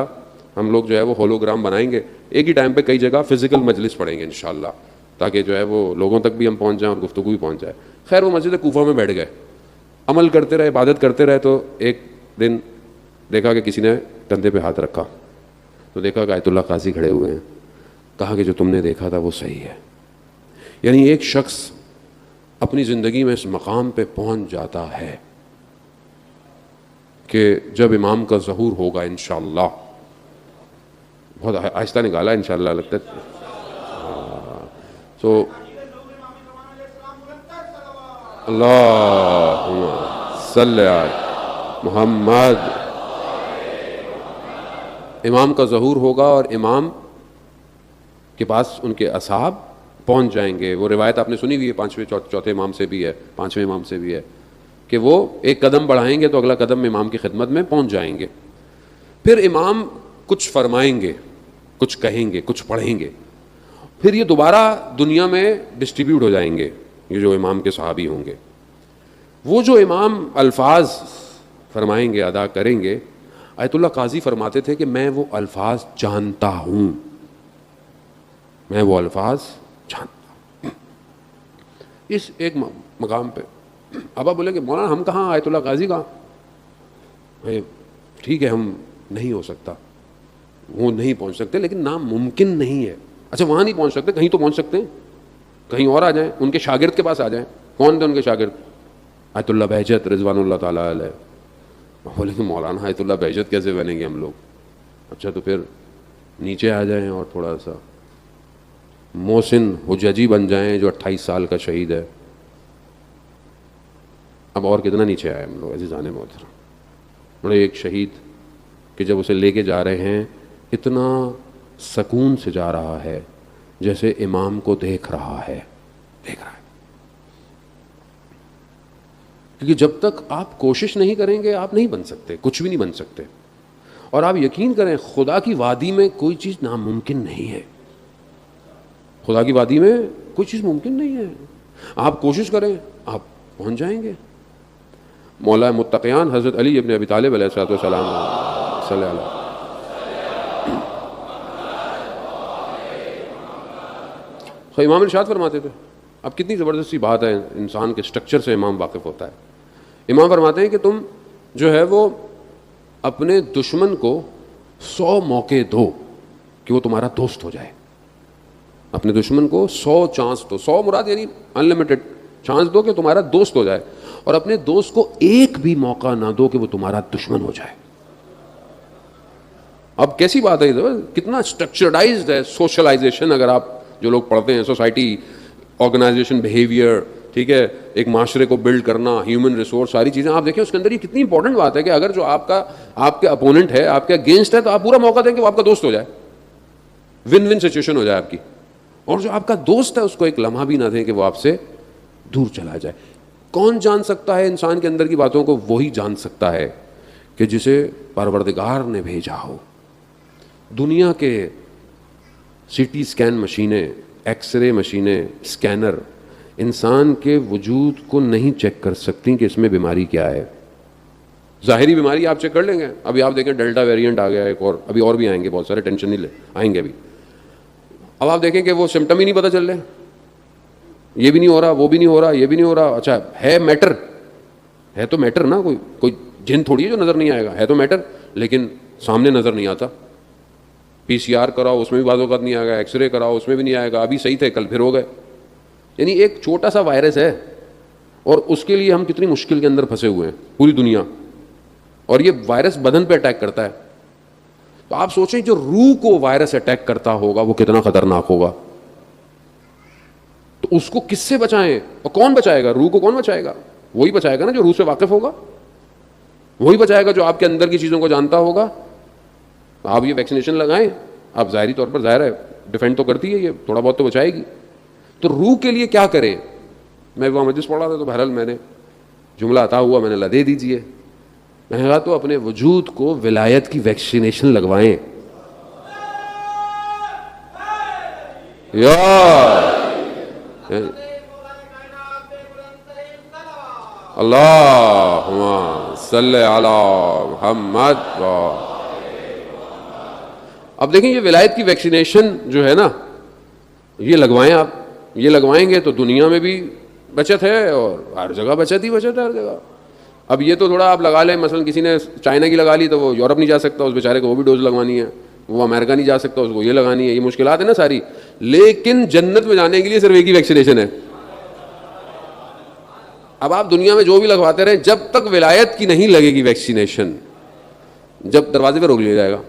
ہم لوگ جو ہے وہ ہولوگرام بنائیں گے, ایک ہی ٹائم پہ کئی جگہ فزیکل مجلس پڑھیں گے انشاءاللہ, تاکہ جو ہے وہ لوگوں تک بھی ہم پہنچ جائیں اور گفتگو بھی پہنچ جائے. خیر وہ مسجد کوفہ میں بیٹھ گئے, عمل کرتے رہے, عبادت کرتے رہے. تو ایک دن دیکھا کہ کسی نے کندھے پہ ہاتھ رکھا, تو دیکھا کہ آیت اللہ قاضی کھڑے ہوئے ہیں. کہا کہ جو تم نے دیکھا تھا وہ صحیح ہے. یعنی ایک شخص اپنی زندگی میں اس مقام پہ پہنچ جاتا ہے کہ جب امام کا ظہور ہوگا انشاءاللہ, بہت آہستہ نکالا انشاءاللہ لگتا ہے. تو اللہم صلی علی محمد, امام کا ظہور ہوگا اور امام کے پاس ان کے اصحاب پہنچ جائیں گے. وہ روایت آپ نے سنی ہوئی ہے, چوتھے امام سے بھی ہے, پانچویں امام سے بھی ہے, کہ وہ ایک قدم بڑھائیں گے تو اگلا قدم امام کی خدمت میں پہنچ جائیں گے. پھر امام کچھ فرمائیں گے, کچھ کہیں گے, کچھ پڑھیں گے, پھر یہ دوبارہ دنیا میں ڈسٹریبیوٹ ہو جائیں گے. یہ جو امام کے صحابی ہوں گے, وہ جو امام الفاظ فرمائیں گے, ادا کریں گے, آیت اللہ قاضی فرماتے تھے کہ میں وہ الفاظ جانتا ہوں, میں وہ الفاظ جانتا ہوں. اس ایک مقام پہ اب آپ بولے کہ مولانا ہم کہاں, آیت اللہ قاضی کہاں؟ ٹھیک ہے, ہم نہیں ہو سکتا, وہ نہیں پہنچ سکتے, لیکن ناممکن نہیں ہے. اچھا وہاں نہیں پہنچ سکتے, کہیں تو پہنچ سکتے ہیں, کہیں اور آ جائیں, ان کے شاگرد کے پاس آ جائیں. کون تھے ان کے شاگرد؟ آیت اللہ بہجت رضوان اللہ تعالیٰ علیہ. بولے کہ مولانا آیت اللہ بہجت کیسے بنیں گے ہم لوگ؟ اچھا تو پھر نیچے آ جائیں اور تھوڑا سا محسن حججی بن جائیں جو 28 سال کا شہید ہے. اب اور کتنا نیچے آئے ہم لوگ عزیزان محترم. بڑے ایک شہید کہ جب اسے لے کے جا رہے ہیں اتنا سکون سے جا رہا ہے جیسے امام کو دیکھ رہا ہے. کیونکہ جب تک آپ کوشش نہیں کریں گے آپ نہیں بن سکتے, کچھ بھی نہیں بن سکتے. اور آپ یقین کریں خدا کی وادی میں کوئی چیز ناممکن نہیں ہے. خدا کی وادی میں کوئی چیز ممکن نہیں ہے. آپ کوشش کریں آپ پہنچ جائیں گے. مولا متقیان حضرت علی ابن ابی طالب علیہ السلام صلی اللہ علیہ. امام ارشاد فرماتے تھے, اب کتنی زبردستی بات ہے, انسان کے سٹرکچر سے امام واقف ہوتا ہے. امام فرماتے ہیں کہ تم جو ہے وہ اپنے دشمن کو 100 موقع دو کہ وہ تمہارا دوست ہو جائے. اپنے دشمن کو 100 چانس دو, 100 مراد یعنی انلمیٹڈ چانس دو کہ تمہارا دوست ہو جائے, اور اپنے دوست کو ایک بھی موقع نہ دو کہ وہ تمہارا دشمن ہو جائے. اب کیسی بات ہے, کتنا اسٹرکچرڈائزڈ ہے سوشلائزیشن. اگر آپ جو لوگ پڑھتے ہیں سوسائٹی, آرگنائزیشن, بیہیویئر, ٹھیک ہے, ایک معاشرے کو بلڈ کرنا, ہیومن ریسورس, ساری چیزیں آپ دیکھیں اس کے اندر یہ کتنی امپورٹنٹ بات ہے کہ اگر جو آپ کے اپوننٹ ہے, آپ کے اگینسٹ ہے, تو آپ پورا موقع دیں کہ وہ آپ کا دوست ہو جائے, ون ون سچویشن ہو جائے آپ کی. اور جو آپ کا دوست ہے اس کو ایک لمحہ بھی نہ دیں کہ وہ آپ سے دور چلا جائے. کون جان سکتا ہے انسان کے اندر کی باتوں کو؟ وہی جان سکتا ہے کہ جسے پروردگار نے بھیجا ہو. دنیا کے سی ٹی اسکین مشینیں, ایکس رے مشینیں, اسکینر انسان کے وجود کو نہیں چیک کر سکتی کہ اس میں بیماری کیا ہے. ظاہری بیماری آپ چیک کر لیں گے, ابھی آپ دیکھیں ڈیلٹا ویریئنٹ آ گیا ایک, اور ابھی اور بھی آئیں گے بہت سارے, ٹینشن نہیں لے, آئیں گے ابھی. اب آپ دیکھیں کہ وہ سمٹم ہی نہیں پتہ چل رہے, یہ بھی نہیں ہو رہا, وہ بھی نہیں ہو رہا, یہ بھی نہیں ہو رہا. اچھا ہے میٹر, ہے تو میٹر نا, کوئی جن تھوڑی ہے جو نظر نہیں آئے گا, ہے تو میٹر لیکن سامنے نظر نہیں آتا. پی سی آر کراؤ اس میں بھی بعض اوقات نہیں آئے گا, ایکس رے کراؤ اس میں بھی نہیں آئے گا, ابھی صحیح تھے کل پھر ہو گئے. یعنی ایک چھوٹا سا وائرس ہے اور اس کے لیے ہم کتنی مشکل کے اندر پھنسے ہوئے ہیں پوری دنیا, اور یہ وائرس بدن پہ اٹیک کرتا ہے. تو آپ سوچیں جو روح کو وائرس اٹیک کرتا ہوگا وہ کتنا خطرناک ہوگا. تو اس کو کس سے بچائیں, اور کون بچائے گا؟ روح کو کون بچائے گا؟ وہی بچائے گا نا جو روح سے واقف ہوگا, وہی بچائے گا جو آپ کے اندر کی چیزوں کو جانتا ہوگا. آپ یہ ویکسینیشن لگائیں, آپ ظاہری طور پر ظاہر ہے ڈیفینڈ تو کرتی ہے, یہ تھوڑا بہت تو بچائے گی. تو روح کے لیے کیا کریں؟ میں وہاں مجلس پڑھ رہا تھا تو بہرحال میں نے جملہ عطا ہوا, میں نے اللہ دے دیجیے. میں نے کہا تو اپنے وجود کو ولایت کی ویکسینیشن لگوائیں. یا اللہم صلی علی محمد. اب دیکھیں یہ ولایت کی ویکسینیشن جو ہے نا، یہ لگوائیں آپ، یہ لگوائیں گے تو دنیا میں بھی بچت ہے اور ہر جگہ بچت ہی بچت ہے ہر جگہ. اب یہ تو تھوڑا آپ لگا لیں، مثلا کسی نے چائنا کی لگا لی تو وہ یورپ نہیں جا سکتا، اس بیچارے کو وہ بھی ڈوز لگوانی ہے، وہ امریکہ نہیں جا سکتا، اس کو یہ لگانی ہے، یہ مشکلات ہیں نا ساری. لیکن جنت میں جانے کے لیے صرف ایک ہی ویکسینیشن ہے. اب آپ دنیا میں جو بھی لگواتے رہیں، جب تک ولایت کی نہیں لگے گی ویکسینیشن، جب دروازے پہ روک لیا جائے گا،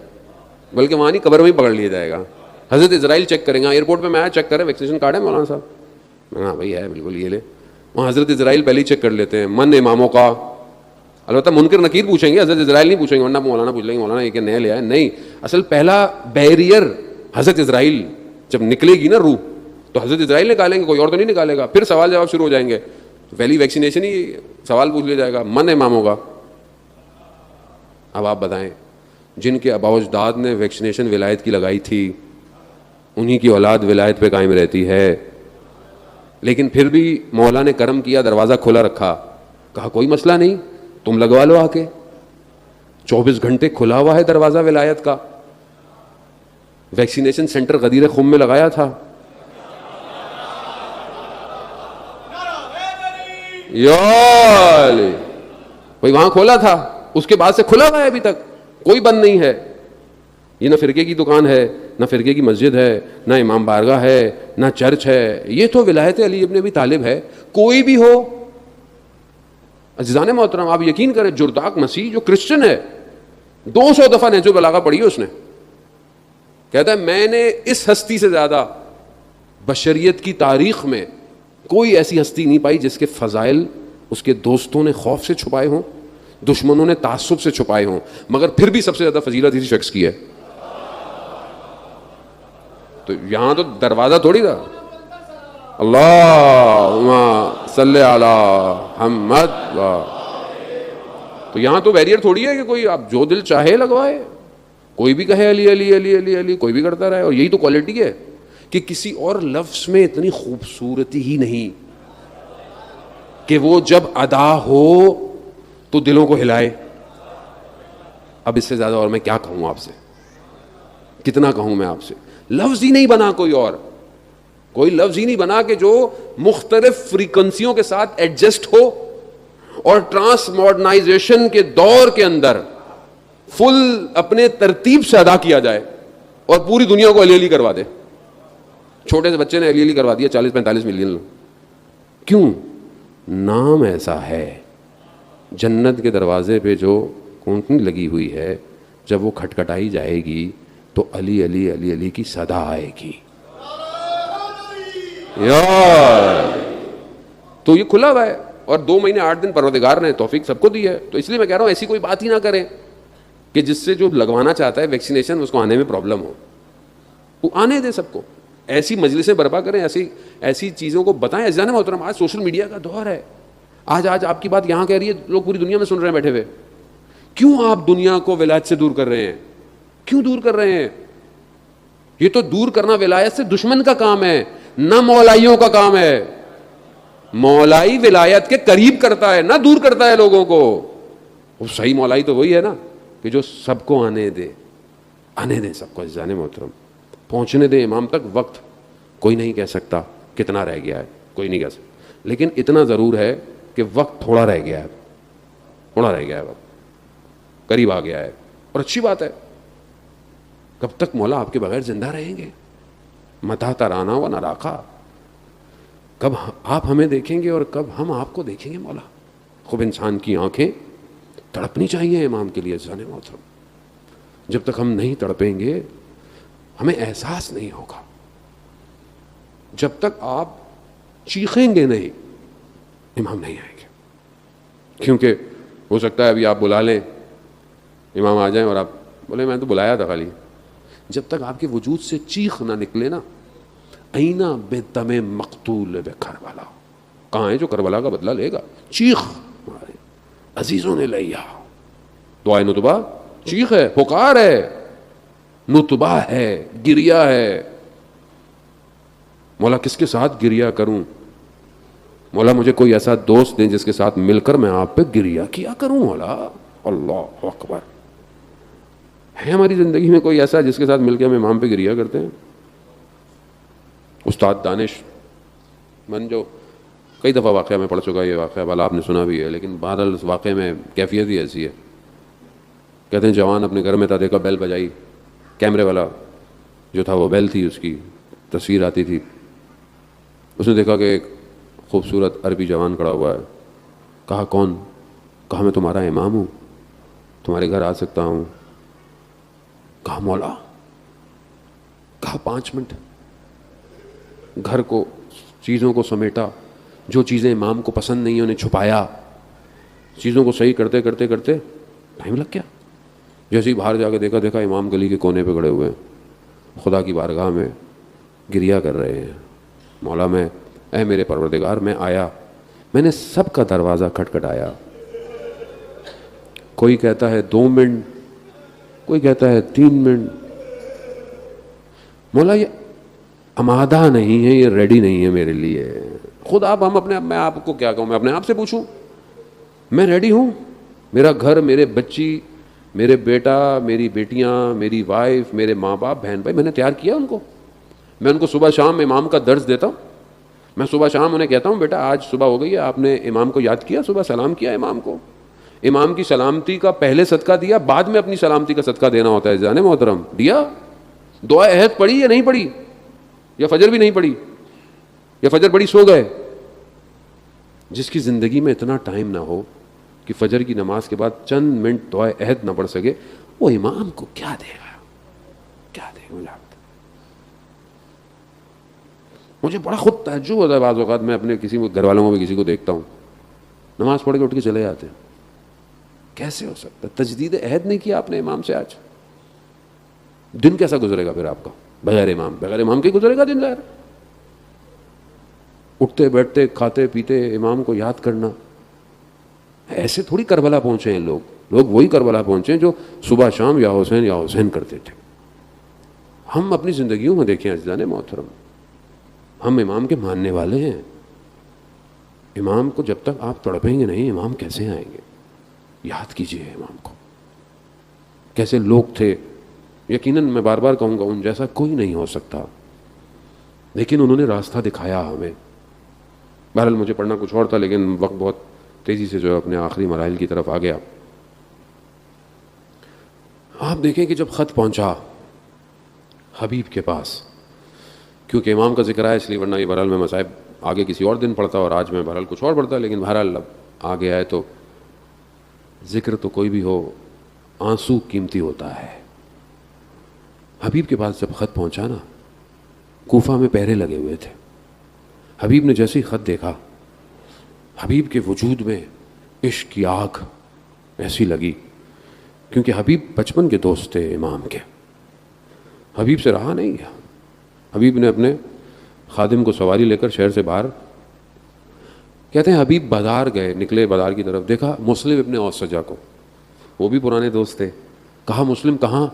بلکہ وہاں نہیں قبر میں ہی پکڑ لیا جائے گا. حضرت اسرائیل چیک کریں گے، ایئرپورٹ پہ میں آیا چیک کریں ویکسینیشن کارڈ ہے مولانا صاحب؟ ہاں بھائی ہے بالکل، یہ لے. وہاں حضرت اسرائیل پہلے ہی چیک کر لیتے ہیں من اماموں کا. البتہ منکر نکیر پوچھیں گے، حضرت اسرائیل نہیں پوچھیں گے، ورنہ مولانا پوچھ لیں گے مولانا یہ کہ نیا لیا ہے. نہیں، اصل پہلا بیریئر حضرت اسرائیل جب نکلے گی نا روح، تو حضرت اسرائیل نکالیں گے، کوئی اور تو نہیں نکالے گا. پھر سوال جواب شروع ہو جائیں گے. پہلی ویکسینیشن ہی سوال پوچھ لیا جائے گا من اماموں کا. اب آپ بتائیں، جن کے آباء و اجداد نے ویکسینیشن ولایت کی لگائی تھی، انہی کی اولاد ولایت پہ قائم رہتی ہے. لیکن پھر بھی مولا نے کرم کیا، دروازہ کھلا رکھا، کہا کوئی مسئلہ نہیں، تم لگوا لو آ کے. 24 گھنٹے کھلا ہوا ہے دروازہ ولایت کا. ویکسینیشن سینٹر غدیر خم میں لگایا تھا. بھائی وہاں کھولا تھا، اس کے بعد سے کھلا ہوا ہے، ابھی تک کوئی بند نہیں ہے. یہ نہ فرقے کی دکان ہے، نہ فرقے کی مسجد ہے، نہ امام بارگاہ ہے، نہ چرچ ہے. یہ تو ولایت علی ابن ابی طالب ہے. کوئی بھی ہو عزیزان محترم، آپ یقین کریں، جرداق مسیح جو کرسچن ہے، 200 دفعہ نہج البلاغہ پڑھی ہے اس نے. کہتا ہے میں نے اس ہستی سے زیادہ بشریت کی تاریخ میں کوئی ایسی ہستی نہیں پائی جس کے فضائل اس کے دوستوں نے خوف سے چھپائے ہوں، دشمنوں نے تعصب سے چھپائے ہوں، مگر پھر بھی سب سے زیادہ فضیلت اسی شخص کی ہے. تو یہاں تو دروازہ تھوڑی تھا. اللہم صلی علی محمد. تو یہاں تو بیریئر تھوڑی ہے کہ کوئی آپ جو دل چاہے لگوائے، کوئی بھی کہے علی علی علی علی علی، کوئی بھی کرتا رہے. اور یہی تو کوالٹی ہے کہ کسی اور لفظ میں اتنی خوبصورتی ہی نہیں کہ وہ جب ادا ہو تو دلوں کو ہلائے. اب اس سے زیادہ اور میں کیا کہوں آپ سے، کتنا کہوں میں آپ سے. لفظ ہی نہیں بنا کوئی لفظ ہی نہیں بنا کہ جو مختلف فریکوینسیوں کے ساتھ ایڈجسٹ ہو اور ٹرانس ماڈرنائزیشن کے دور کے اندر فل اپنے ترتیب سے ادا کیا جائے اور پوری دنیا کو علی علی کروا دے. چھوٹے سے بچے نے علی علی کروا دیا 40-45 ملین. کیوں؟ نام ایسا ہے. جنت کے دروازے پہ جو کونٹنی لگی ہوئی ہے، جب وہ کھٹکھٹائی جائے گی تو علی علی علی علی کی صدا آئے گی. یار تو یہ کھلا ہوا ہے. اور 2 مہینے 8 دن پروردگار نے توفیق سب کو دی ہے. تو اس لیے میں کہہ رہا ہوں ایسی کوئی بات ہی نہ کریں کہ جس سے جو لگوانا چاہتا ہے ویکسینیشن اس کو آنے میں پرابلم ہو. وہ آنے دے سب کو. ایسی مجلسیں برپا کریں، ایسی چیزوں کو بتائیں. عزیزان محترم، آج سوشل میڈیا کا دور ہے. آج آپ کی بات یہاں کہہ رہی ہے، لوگ پوری دنیا میں سن رہے ہیں بیٹھے ہوئے. کیوں آپ دنیا کو ولایت سے دور کر رہے ہیں؟ کیوں دور کر رہے ہیں؟ یہ تو دور کرنا ولایت سے دشمن کا کام ہے، نہ مولائیوں کا کام ہے. مولائی ولایت کے قریب کرتا ہے، نہ دور کرتا ہے لوگوں کو. وہ صحیح مولائی تو وہی ہے نا کہ جو سب کو آنے دے سب کو. عزیزان محترم، پہنچنے دیں امام تک. وقت کوئی نہیں کہہ سکتا کتنا رہ گیا ہے، کوئی نہیں کہہ سکتا. لیکن اتنا ضرور ہے کہ وقت تھوڑا رہ گیا ہے، وقت قریب آ گیا ہے. اور اچھی بات ہے. کب تک مولا آپ کے بغیر زندہ رہیں گے؟ متا ترانا و نراقا. کب آپ ہمیں دیکھیں گے اور کب ہم آپ کو دیکھیں گے مولا؟ خوب انسان کی آنکھیں تڑپنی چاہیے امام کے لیے. عزیزان محترم، جب تک ہم نہیں تڑپیں گے ہمیں احساس نہیں ہوگا. جب تک آپ چیخیں گے نہیں، امام نہیں آئیں گے. کیونکہ ہو سکتا ہے ابھی آپ بلا لیں، امام آ جائیں اور آپ بولے میں تو بلایا تھا خالی. جب تک آپ کے وجود سے چیخ نہ نکلے نا، اینا بے دم مقتول بے کربلا. کہاں ہے جو کربلا کا بدلہ لے گا؟ چیخ ہمارے عزیزوں نے لیا. دعائے نتبہ چیخ ہے، پکار ہے، نتبہ ہے، گریا ہے. مولا کس کے ساتھ گریہ کروں؟ مولا مجھے کوئی ایسا دوست دیں جس کے ساتھ مل کر میں آپ پہ گریہ کیا کروں مولا. اللہ اکبر. ہے ہماری زندگی میں کوئی ایسا جس کے ساتھ مل کے ہم امام پہ گریہ کرتے ہیں؟ استاد دانش من جو کئی دفعہ واقعہ میں پڑھ چکا، یہ واقعہ والا آپ نے سنا بھی ہے، لیکن بہرحال اس واقعے میں کیفیت ہی ایسی ہے. کہتے ہیں جوان اپنے گھر میں تھا، دیکھا بیل بجائی، کیمرے والا جو تھا وہ بیل تھی، اس کی تصویر آتی تھی. اس نے دیکھا کہ ایک خوبصورت عربی جوان کھڑا ہوا ہے. کہا کون؟ کہا میں تمہارا امام ہوں، تمہارے گھر آ سکتا ہوں؟ کہا مولا. کہا 5 منٹ. گھر کو، چیزوں کو سمیٹا، جو چیزیں امام کو پسند نہیں انہیں چھپایا، چیزوں کو صحیح کرتے کرتے کرتے ٹائم لگ گیا. جیسے ہی باہر جا کے دیکھا امام گلی کے کونے پہ کھڑے ہوئے ہیں، خدا کی بارگاہ میں گریہ کر رہے ہیں. مولا میں، اے میرے پروردگار، میں آیا، میں نے سب کا دروازہ کھٹکھٹایا. کوئی کہتا ہے 2 منٹ، کوئی کہتا ہے 3 منٹ. مولا یہ آمادہ نہیں ہے، یہ ریڈی نہیں ہے میرے لیے. خود آپ، میں آپ کو کیا کہوں، میں اپنے آپ سے پوچھوں، میں ریڈی ہوں؟ میرا گھر، میرے بچی، میرے بیٹا، میری بیٹیاں، میری وائف، میرے ماں باپ، بہن بھائی، میں نے تیار کیا ان کو. میں ان کو صبح شام امام کا درس دیتا ہوں. میں صبح شام انہیں کہتا ہوں بیٹا آج صبح ہو گئی ہے، آپ نے امام کو یاد کیا، صبح سلام کیا امام کو، امام کی سلامتی کا پہلے صدقہ دیا، بعد میں اپنی سلامتی کا صدقہ دینا ہوتا ہے. جانے محترم، دیا؟ دعا عہد پڑھی یا نہیں پڑھی؟ یا فجر بھی نہیں پڑھی؟ یا فجر پڑھی سو گئے؟ جس کی زندگی میں اتنا ٹائم نہ ہو کہ فجر کی نماز کے بعد چند منٹ دعا عہد نہ پڑھ سکے، وہ امام کو کیا دے گا؟ کیا دے گا؟ مجھے بڑا خود تعجب ہوتا ہے بعض اوقات، میں اپنے کسی گھر والوں میں کسی کو دیکھتا ہوں نماز پڑھ کے اٹھ کے چلے جاتے ہیں. کیسے ہو سکتا ہے؟ تجدید عہد نہیں کیا آپ نے امام سے. آج دن کیسا گزرے گا پھر آپ کا بغیر امام؟ بغیر امام کے گزرے گا دن ظاہر. اٹھتے بیٹھتے کھاتے پیتے امام کو یاد کرنا. ایسے تھوڑی کربلا پہنچے ہیں لوگ وہی کربلا پہنچے ہیں جو صبح شام یا حسین کرتے تھے. ہم اپنی زندگیوں میں دیکھیں عزیزان محترم، ہم امام کے ماننے والے ہیں. امام کو جب تک آپ تڑپیں گے نہیں، امام کیسے آئیں گے؟ یاد کیجئے امام کو. کیسے لوگ تھے، یقیناً میں بار بار کہوں گا ان جیسا کوئی نہیں ہو سکتا، لیکن انہوں نے راستہ دکھایا ہمیں. بہرحال مجھے پڑھنا کچھ اور تھا، لیکن وقت بہت تیزی سے جو ہے اپنے آخری مراحل کی طرف آ گیا. آپ دیکھیں کہ جب خط پہنچا حبیب کے پاس، کیونکہ امام کا ذکر ہے اس لیے، ورنہ یہ بہرحال میں مصائب آگے کسی اور دن پڑھتا اور آج میں بہرحال کچھ اور پڑھتا، لیکن بہرحال اب آگے آئے تو ذکر تو کوئی بھی ہو، آنسو قیمتی ہوتا ہے. حبیب کے پاس جب خط پہنچا نا، کوفہ میں پہرے لگے ہوئے تھے. حبیب نے جیسے ہی خط دیکھا، حبیب کے وجود میں عشق کی آگ ایسی لگی، کیونکہ حبیب بچپن کے دوست تھے امام کے. حبیب سے رہا نہیں گیا. حبیب نے اپنے خادم کو سواری لے کر شہر سے باہر، کہتے ہیں حبیب بازار گئے، نکلے بازار کی طرف، دیکھا مسلم ابن اوسجہ کو، وہ بھی پرانے دوست تھے. کہا مسلم کہاں؟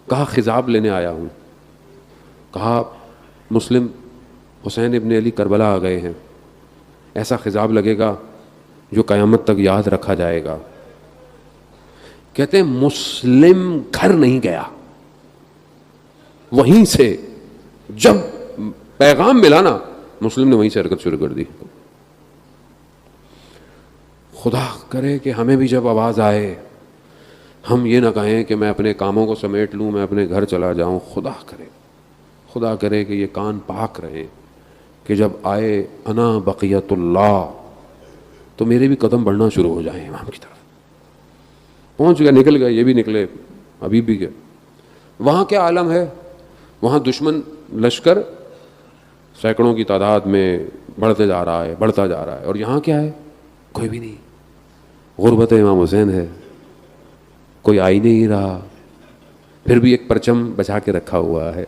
کہا خضاب لینے آیا ہوں. کہا مسلم حسین ابن علی کربلا آ گئے ہیں، ایسا خضاب لگے گا جو قیامت تک یاد رکھا جائے گا. کہتے ہیں مسلم گھر نہیں گیا، وہیں سے جب پیغام ملا نا، مسلم نے وہیں سے حرکت شروع کر دی. خدا کرے کہ ہمیں بھی جب آواز آئے ہم یہ نہ کہیں کہ میں اپنے کاموں کو سمیٹ لوں، میں اپنے گھر چلا جاؤں. خدا کرے کہ یہ کان پاک رہے کہ جب آئے انا بقیت اللہ تو میرے بھی قدم بڑھنا شروع ہو جائیں امام کی طرف. پہنچ گیا، نکل گئے، یہ بھی نکلے، حبیب بھی گئے. وہاں کیا عالم ہے؟ وہاں دشمن لشکر سینکڑوں کی تعداد میں بڑھتا جا رہا ہے، اور یہاں کیا ہے؟ کوئی بھی نہیں. غربت امام حسین ہے، کوئی آ ہی نہیں رہا. پھر بھی ایک پرچم بچا کے رکھا ہوا ہے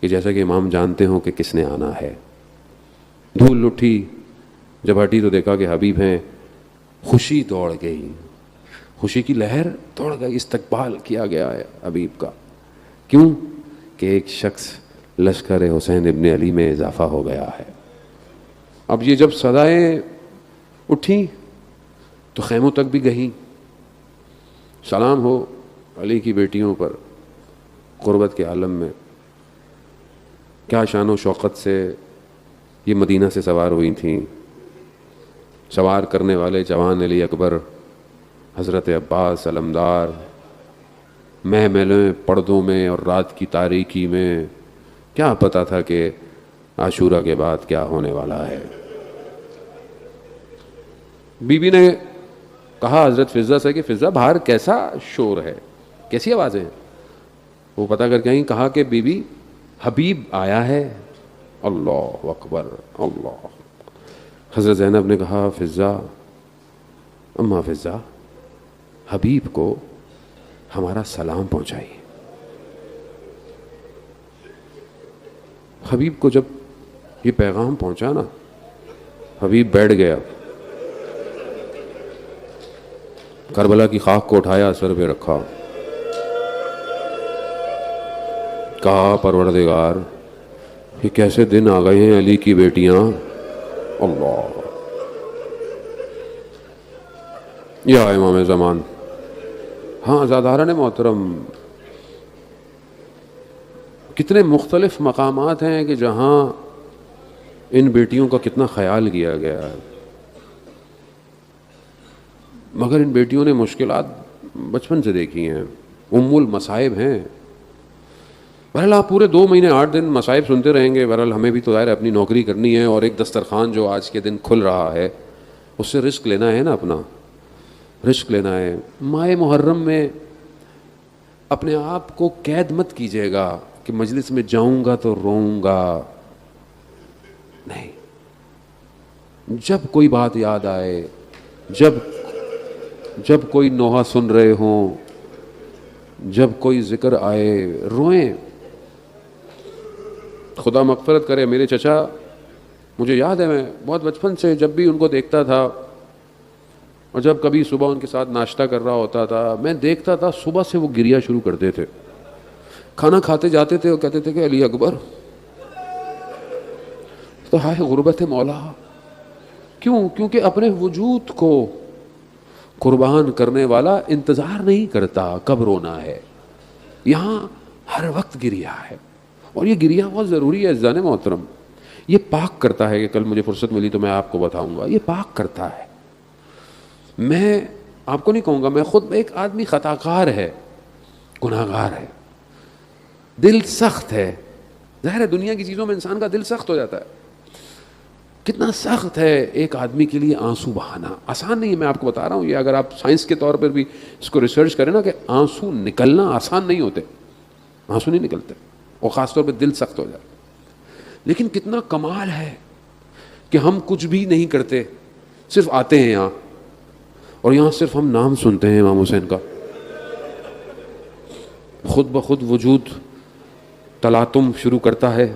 کہ جیسا کہ امام جانتے ہوں کہ کس نے آنا ہے. دھول اٹھی، جب ہٹی تو دیکھا کہ حبیب ہیں. خوشی دوڑ گئی، خوشی کی لہر دوڑ گئی، استقبال کیا گیا ہے حبیب کا. کیوں؟ کہ ایک شخص لشکر حسین ابن علی میں اضافہ ہو گیا ہے۔ اب یہ جب صدائیں اٹھیں تو خیموں تک بھی گئیں۔ سلام ہو علی کی بیٹیوں پر قربت کے عالم میں، کیا شان و شوقت سے یہ مدینہ سے سوار ہوئی تھیں۔ سوار کرنے والے جوان علی اکبر، حضرت عباس علمدار، محملیں پردوں میں اور رات کی تاریکی میں، کیا پتا تھا کہ عاشورہ کے بعد کیا ہونے والا ہے۔ بی بی نے کہا حضرت فضہ سے کہ فضہ باہر کیسا شور ہے، کیسی آوازیں ہیں؟ وہ پتہ کر کے آئیں، کہا کہ بی بی حبیب آیا ہے۔ اللہ اکبر اللہ۔ حضرت زینب نے کہا فضہ، اماں فضہ، حبیب کو ہمارا سلام پہنچائیے۔ حبیب کو جب یہ پیغام پہنچا نا، حبیب بیٹھ گیا، کربلا کی خاک کو اٹھایا، سر پہ رکھا، کہا پروردگار یہ کیسے دن آ گئے ہیں علی کی بیٹیاں۔ اللہ، یا امام زمان۔ ہاں عزاداران محترم، کتنے مختلف مقامات ہیں کہ جہاں ان بیٹیوں کا کتنا خیال کیا گیا ہے، مگر ان بیٹیوں نے مشکلات بچپن سے دیکھی ہیں، ام المصائب ہیں۔ بہرحال آپ پورے 2 مہینے 8 دن مصائب سنتے رہیں گے، بہرحال ہمیں بھی تو ظاہر اپنی نوکری کرنی ہے، اور ایک دسترخوان جو آج کے دن کھل رہا ہے اس سے رزق لینا ہے نا، اپنا رزق لینا ہے۔ ماہ محرم میں اپنے آپ کو قید مت کیجیے گا کہ مجلس میں جاؤں گا تو روؤں گا، نہیں، جب کوئی بات یاد آئے، جب کوئی نوحہ سن رہے ہوں، جب کوئی ذکر آئے، روئیں۔ خدا مغفرت کرے، میرے چچا، مجھے یاد ہے میں بہت بچپن سے جب بھی ان کو دیکھتا تھا، اور جب کبھی صبح ان کے ساتھ ناشتہ کر رہا ہوتا تھا، میں دیکھتا تھا صبح سے وہ گریا شروع کرتے تھے۔ کھانا کھاتے جاتے تھے اور کہتے تھے کہ علی اکبر، تو ہائے غربت مولا۔ کیوں؟ کیونکہ اپنے وجود کو قربان کرنے والا انتظار نہیں کرتا کب رونا ہے، یہاں ہر وقت گریا ہے، اور یہ گریا بہت ضروری ہے عزیزان محترم۔ یہ پاک کرتا ہے، کہ کل مجھے فرصت ملی تو میں آپ کو بتاؤں گا، یہ پاک کرتا ہے۔ میں آپ کو نہیں کہوں گا، میں خود ایک آدمی خطا کار ہے، گناہ گار ہے، دل سخت ہے، ظاہر ہے دنیا کی چیزوں میں انسان کا دل سخت ہو جاتا ہے۔ کتنا سخت ہے ایک آدمی کے لیے آنسو بہانا، آسان نہیں ہے، میں آپ کو بتا رہا ہوں۔ یہ اگر آپ سائنس کے طور پر بھی اس کو ریسرچ کریں نا، کہ آنسو نکلنا آسان نہیں ہوتے، آنسو نہیں نکلتے، اور خاص طور پہ دل سخت ہو جاتا۔ لیکن کتنا کمال ہے کہ ہم کچھ بھی نہیں کرتے، صرف آتے ہیں یہاں، اور یہاں صرف ہم نام سنتے ہیں امام حسین کا، خود بخود وجود تلاطم شروع کرتا ہے،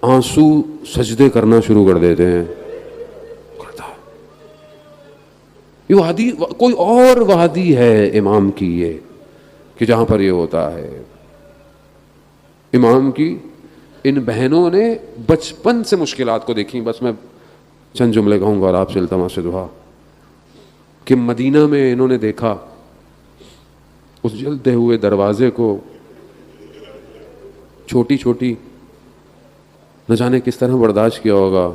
آنسو سجدے کرنا شروع کر دیتے ہیں۔ یہ وادی، کوئی اور وادی ہے امام کی یہ، کہ جہاں پر یہ ہوتا ہے۔ امام کی ان بہنوں نے بچپن سے مشکلات کو دیکھی۔ بس میں چند جملے کہوں گا اور آپ سے التماس دعا، کہ مدینہ میں انہوں نے دیکھا اس جلتے ہوئے دروازے کو، چھوٹی چھوٹی، نہ جانے کس طرح برداشت کیا ہوگا،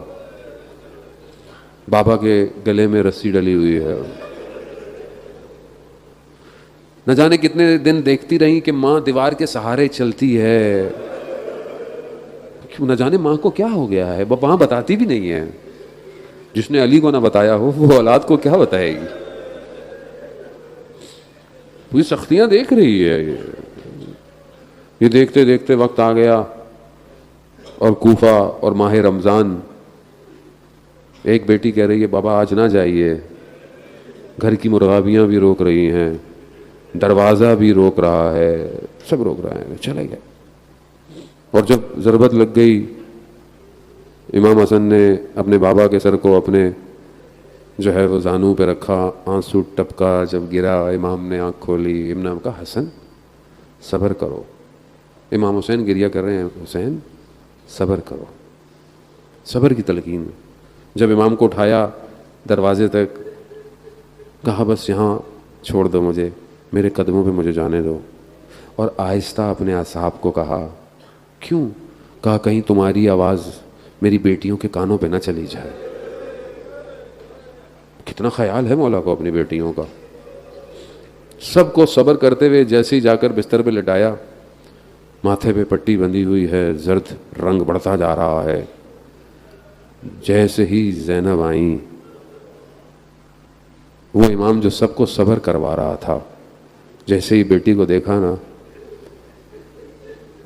بابا کے گلے میں رسی ڈلی ہوئی ہے، نہ جانے کتنے دن دیکھتی رہی کہ ماں دیوار کے سہارے چلتی ہے، نہ جانے ماں کو کیا ہو گیا ہے، وہاں بتاتی بھی نہیں ہے۔ جس نے علی کو نہ بتایا ہو وہ اولاد کو کیا بتائے گی؟ پوری سختیاں دیکھ رہی ہے۔ یہ دیکھتے دیکھتے وقت آ گیا، اور کوفہ اور ماہ رمضان، ایک بیٹی کہہ رہی ہے بابا آج نہ جائیے، گھر کی مرغابیاں بھی روک رہی ہیں، دروازہ بھی روک رہا ہے، سب روک رہے ہیں، چلے گئے۔ اور جب ضربت لگ گئی، امام حسن نے اپنے بابا کے سر کو اپنے جو ہے وہ زانوں پہ رکھا، آنسو ٹپکا، جب گرا امام نے آنکھ کھولی، امام نے کہا حسن صبر کرو، امام حسین گریہ کر رہے ہیں، حسین صبر کرو، صبر کی تلقین میں. جب امام کو اٹھایا دروازے تک، کہا بس یہاں چھوڑ دو مجھے، میرے قدموں پہ مجھے جانے دو. اور آہستہ اپنے اصحاب کو کہا، کیوں؟ کہا کہیں تمہاری آواز میری بیٹیوں کے کانوں پہ نہ چلی جائے. کتنا خیال ہے مولا کو اپنی بیٹیوں کا. سب کو صبر کرتے ہوئے جیسے ہی جا کر بستر پہ لٹایا، ماتھے پہ پٹی بندھی ہوئی ہے، زرد رنگ بڑھتا جا رہا ہے. جیسے ہی زینب آئیں، وہ امام جو سب کو صبر کروا رہا تھا، جیسے ہی بیٹی کو دیکھا نا،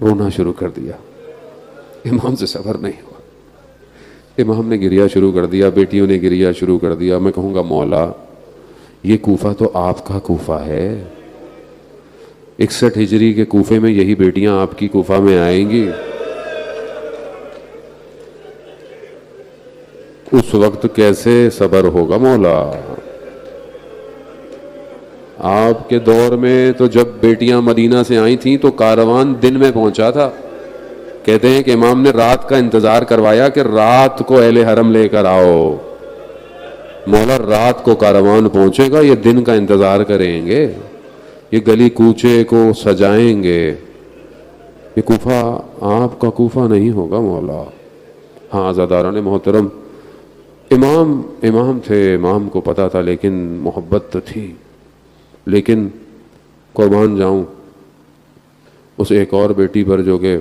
رونا شروع کر دیا. امام سے صبر نہیں ہوا، امام نے گریہ شروع کر دیا، بیٹیوں نے گریہ شروع کر دیا. میں کہوں گا مولا یہ کوفہ تو آپ کا کوفہ ہے، 61 ہجری کے کوفے میں یہی بیٹیاں آپ کی کوفہ میں آئیں گی. اس وقت کیسے صبر ہوگا مولا؟ آپ کے دور میں تو جب بیٹیاں مدینہ سے آئی تھیں تو کاروان دن میں پہنچا تھا. کہتے ہیں کہ امام نے رات کا انتظار کروایا کہ رات کو اہل حرم لے کر آؤ. مولا رات کو کاروان پہنچے گا، یہ دن کا انتظار کریں گے، یہ گلی کوچے کو سجائیں گے. یہ کوفہ آپ کا کوفہ نہیں ہوگا مولا. ہاں عزاداران محترم، امام تھے، امام کو پتا تھا، لیکن محبت تو تھی. لیکن قربان جاؤں اس ایک اور بیٹی پر جو کہ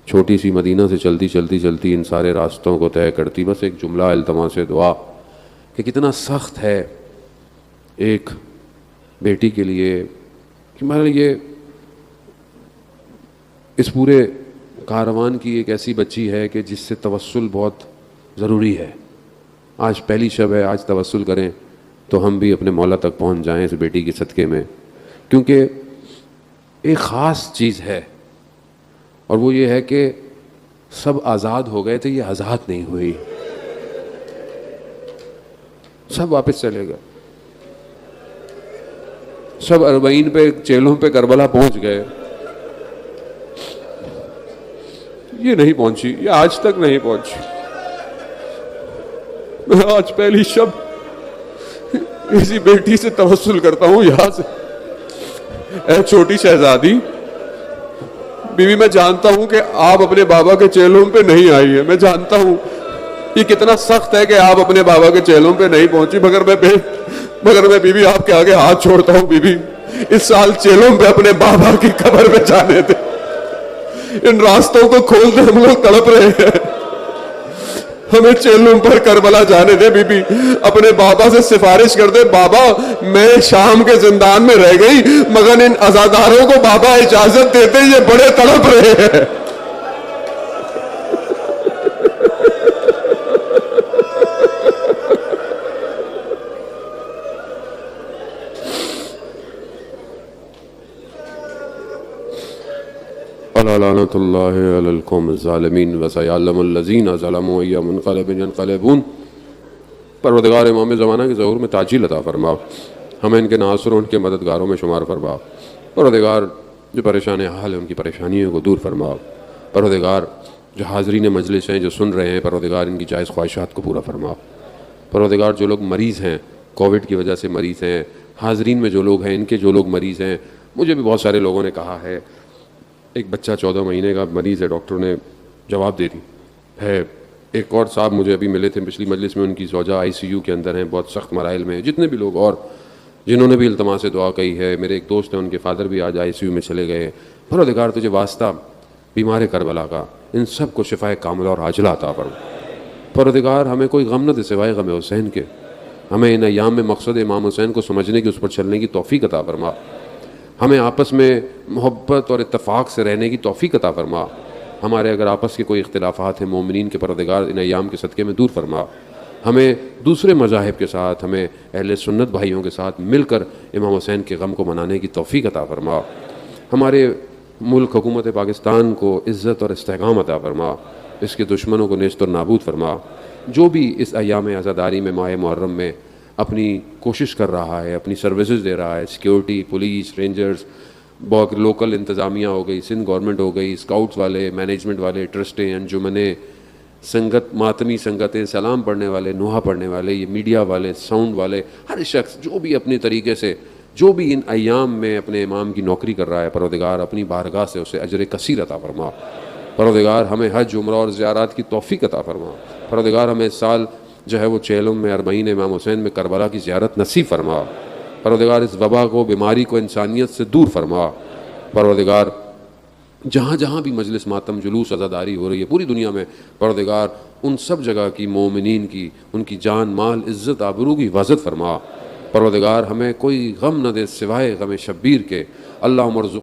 چھوٹی سی مدینہ سے چلتی ان سارے راستوں کو طے کرتی. بس ایک جملہ التماس دعا کہ کتنا سخت ہے ایک بیٹی کے لیے کہ ہمارے لیے اس پورے کاروان کی ایک ایسی بچی ہے کہ جس سے توسل بہت ضروری ہے. آج پہلی شب ہے، آج توسل کریں تو ہم بھی اپنے مولا تک پہنچ جائیں اس بیٹی کے صدقے میں، کیونکہ ایک خاص چیز ہے، اور وہ یہ ہے کہ سب آزاد ہو گئے تھے، یہ آزاد نہیں ہوئی. سب واپس چلے گئے، سب 40 پہ چیلوں پہ کربلا پہنچ گئے. یہ نہیں پہنچی، یہ آج تک نہیں پہنچی. میں آج پہلی شب اسی بیٹی سے توسل کرتا ہوں یہاں سے. اے چھوٹی شہزادی بیوی، میں جانتا ہوں کہ آپ اپنے بابا کے چیلوں پہ نہیں آئی ہے، میں جانتا ہوں یہ کتنا سخت ہے کہ آپ اپنے بابا کے چیلوں پہ نہیں پہنچی، مگر میں بیوی آپ کے آگے ہاتھ چھوڑتا ہوں. بیوی اس سال چیلوں پہ اپنے بابا کی قبر پہ جانے دے، ان راستوں کو کھول دے، ہم لوگ تڑپ رہے ہیں، ہمیں چیلوں پر کربلا جانے دے. بی بی اپنے بابا سے سفارش کر دے، بابا میں شام کے زندان میں رہ گئی مگر ان عزاداروں کو بابا اجازت دیتے، یہ بڑے تڑپ رہے ہیں. لعنت اللہ علی القوم الظالمین وسیعلم الذین ظلموا ای منقلب ینقلبون. پروردگار امام زمانہ کے ظہور میں تعجیل عطا فرما، ہمیں ان کے ناصروں، ان کے مددگاروں میں شمار فرما. پروردگار جو پریشان حال ہیں ان کی پریشانیوں کو دور فرما. پروردگار جو حاضرین مجلس ہیں، جو سن رہے ہیں، پروردگار ان کی جائز خواہشات کو پورا فرما. پروردگار جو لوگ مریض ہیں، کووڈ کی وجہ سے مریض ہیں، حاضرین میں جو لوگ ہیں، ان کے جو لوگ مریض ہیں، مجھے بھی بہت سارے لوگوں نے کہا ہے، ایک بچہ 14 مہینے کا مریض ہے، ڈاکٹر نے جواب دے دی ہے. ایک اور صاحب مجھے ابھی ملے تھے پچھلی مجلس میں، ان کی زوجہ ICU کے اندر ہیں، بہت سخت مراحل میں. جتنے بھی لوگ اور جنہوں نے بھی التماس دعا کہی ہے، میرے ایک دوست ہیں، ان کے فادر بھی آج ICU میں چلے گئے. پروردگار تجھے واسطہ بیمار کربلا کا، ان سب کو شفائے کاملہ اور عاجلہ عطا فرما. پروردگار ہمیں کوئی غم نہ دے سوائے غم حسین کے. ہمیں ان ایام میں مقصد امام حسین کو سمجھنے کی، اس پر چلنے کی توفیق عطا فرما. ہمیں آپس میں محبت اور اتفاق سے رہنے کی توفیق عطا فرما. ہمارے اگر آپس کے کوئی اختلافات ہیں، مومنین کے پروردگار ان ایام کے صدقے میں دور فرما. ہمیں دوسرے مذاہب کے ساتھ، ہمیں اہل سنت بھائیوں کے ساتھ مل کر امام حسین کے غم کو منانے کی توفیق عطا فرما. ہمارے ملک حکومت پاکستان کو عزت اور استحکام عطا فرما. اس کے دشمنوں کو نیست اور نابود فرما. جو بھی اس ایام عزاداری میں، ماہ محرم میں اپنی کوشش کر رہا ہے، اپنی سروسز دے رہا ہے، سیکیورٹی، پولیس، رینجرز، بہت لوکل انتظامیہ ہو گئی، سندھ گورنمنٹ ہو گئی، اسکاؤٹس والے، مینجمنٹ والے، ٹرسٹیں، انجمنیں، سنگت، ماتمی سنگتیں، سلام پڑھنے والے، نوحہ پڑھنے والے، یہ میڈیا والے، ساؤنڈ والے، ہر شخص جو بھی اپنے طریقے سے جو بھی ان ایام میں اپنے امام کی نوکری کر رہا ہے، پروردگار اپنی بارگاہ سے اسے اجر کثیر عطا فرما۔ پروردگار ہمیں حج، عمرہ اور زیارات کی توفیق عطا فرما۔ پروردگار ہمیں اس سال جو ہے وہ چہلم میں، اربعین امام حسین میں، کربلا کی زیارت نصیب فرما۔ پروردگار اس وبا کو، بیماری کو انسانیت سے دور فرما۔ پروردگار جہاں جہاں بھی مجلس ماتم، جلوس، عزاداری ہو رہی ہے پوری دنیا میں، پروردگار ان سب جگہ کی مومنین کی، ان کی جان، مال، عزت، آبرو کی حفاظت فرما۔ پروردگار ہمیں کوئی غم نہ دے سوائے غم شبیر کے۔ اللہم ارزق